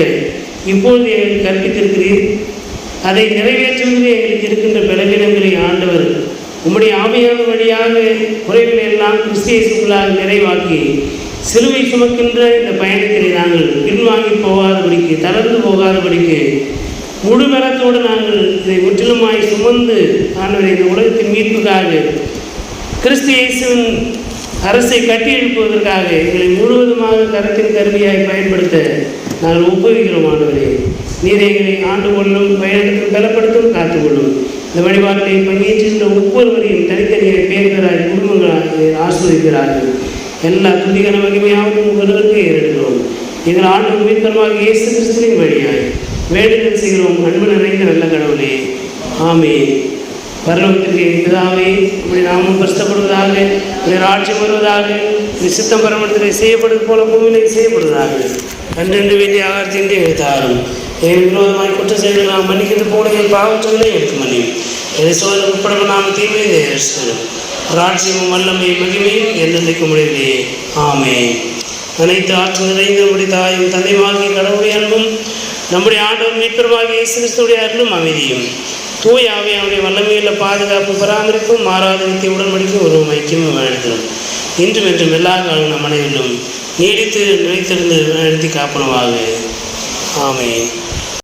இப்பொழுது எங்களுக்கு கற்பித்திருக்கிறீர். அதை நிறைவேற்றுவதில் எங்களுக்கு இருக்கின்ற பலவீனங்களை ஆண்டவர் உம்முடைய ஆவியான வழியாக குறைகளை எல்லாம் கிறிஸ்தியேசுக்குள்ளாக நிறைவாக்கி சிலுவை சுமக்கின்ற இந்த பயணத்திலே நாங்கள் பின்வாங்கி போகாதபடிக்கு, தளர்ந்து போகாதபடிக்கு முழு பலத்தோடு நாங்கள் இதை முற்றிலுமாய் சுமந்து ஆண்டவரை இந்த உலகத்தின் மீட்புக்காக கிறிஸ்து இயேசுவின் அரசை கட்டி எழுப்புவதற்காக எங்களை முழுவதுமாக கரத்தின் கருவியாய் பயன்படுத்த நாங்கள் ஒப்புவிக்கிறோம். ஆண்டவரே நீர் எங்களை ஆண்டு கொள்ளும், பயணத்தில் பலப்படுத்தும், காத்துக்கொள்ளும். இந்த வழிபாட்டில் பங்கேற்கின்ற ஒவ்வொருவரையும் தனித்தனியாக பேர்களாய் குடும்பங்களாக ஆஸ்வதிக்கிறார்கள். எல்லா துதிகர மகிமையாகவும் உங்களுக்கே ஏறெடுக்கிறோம். எங்கள் ஆண்டு மீட்பரமாக இயேசு கிறிஸ்துவின் வழியாய் வேண்டுதல் செய்கிறோம். அன்பு நிறைந்த நல்ல கடவுளே, ஆமென். பரலோகத்திற்கு பிதாவே, இப்படி நாமும் பரிசுத்தப்படுவதாக, இப்படி ராட்சியம் வருவதாக, இப்படி சித்தம் பரமத்திலே செய்யப்படுவது போல பூமியிலே செய்யப்படுவதாக. அன்றென்று வேண்டிய ஆகாரத்தின்றி எங்களுக்கு தாரும். எங்கள் விரோதமாய் குற்ற செயல்களை நாம் மன்னிக்கிறது போல எங்கள் பாவச்சங்களை எனக்கு மன்னியும். எரிசோதனை உட்பட நாம் தீமையை நேரிடும். ராட்சியமும் வல்லமை மகிமையும் என்றென்றைக்கு முடிவிலே. ஆமென். அனைத்து ஆற்று நிறைந்த நம்முடைய தாயும் தந்தையுமாகிய கடவுளுடைய அன்பும் நம்முடைய ஆண்டவர் மீட்பருமாகிய இயேசு கிறிஸ்துவுடைய அருளும் அமைதியும் தூய ஆவியானுடைய வல்லமையுள்ள பாதுகாப்பு பராமரிப்பும் மாறாத நித்திய உடன்படிக்கை ஒரு ஐக்கியமும் எடுக்கிறோம். இன்றும் என்றும் எல்லா காலம் நம் அனைவரும் நீடித்து நிலைத்திருந்து நடத்தி காப்பனவாக. ஆமென்.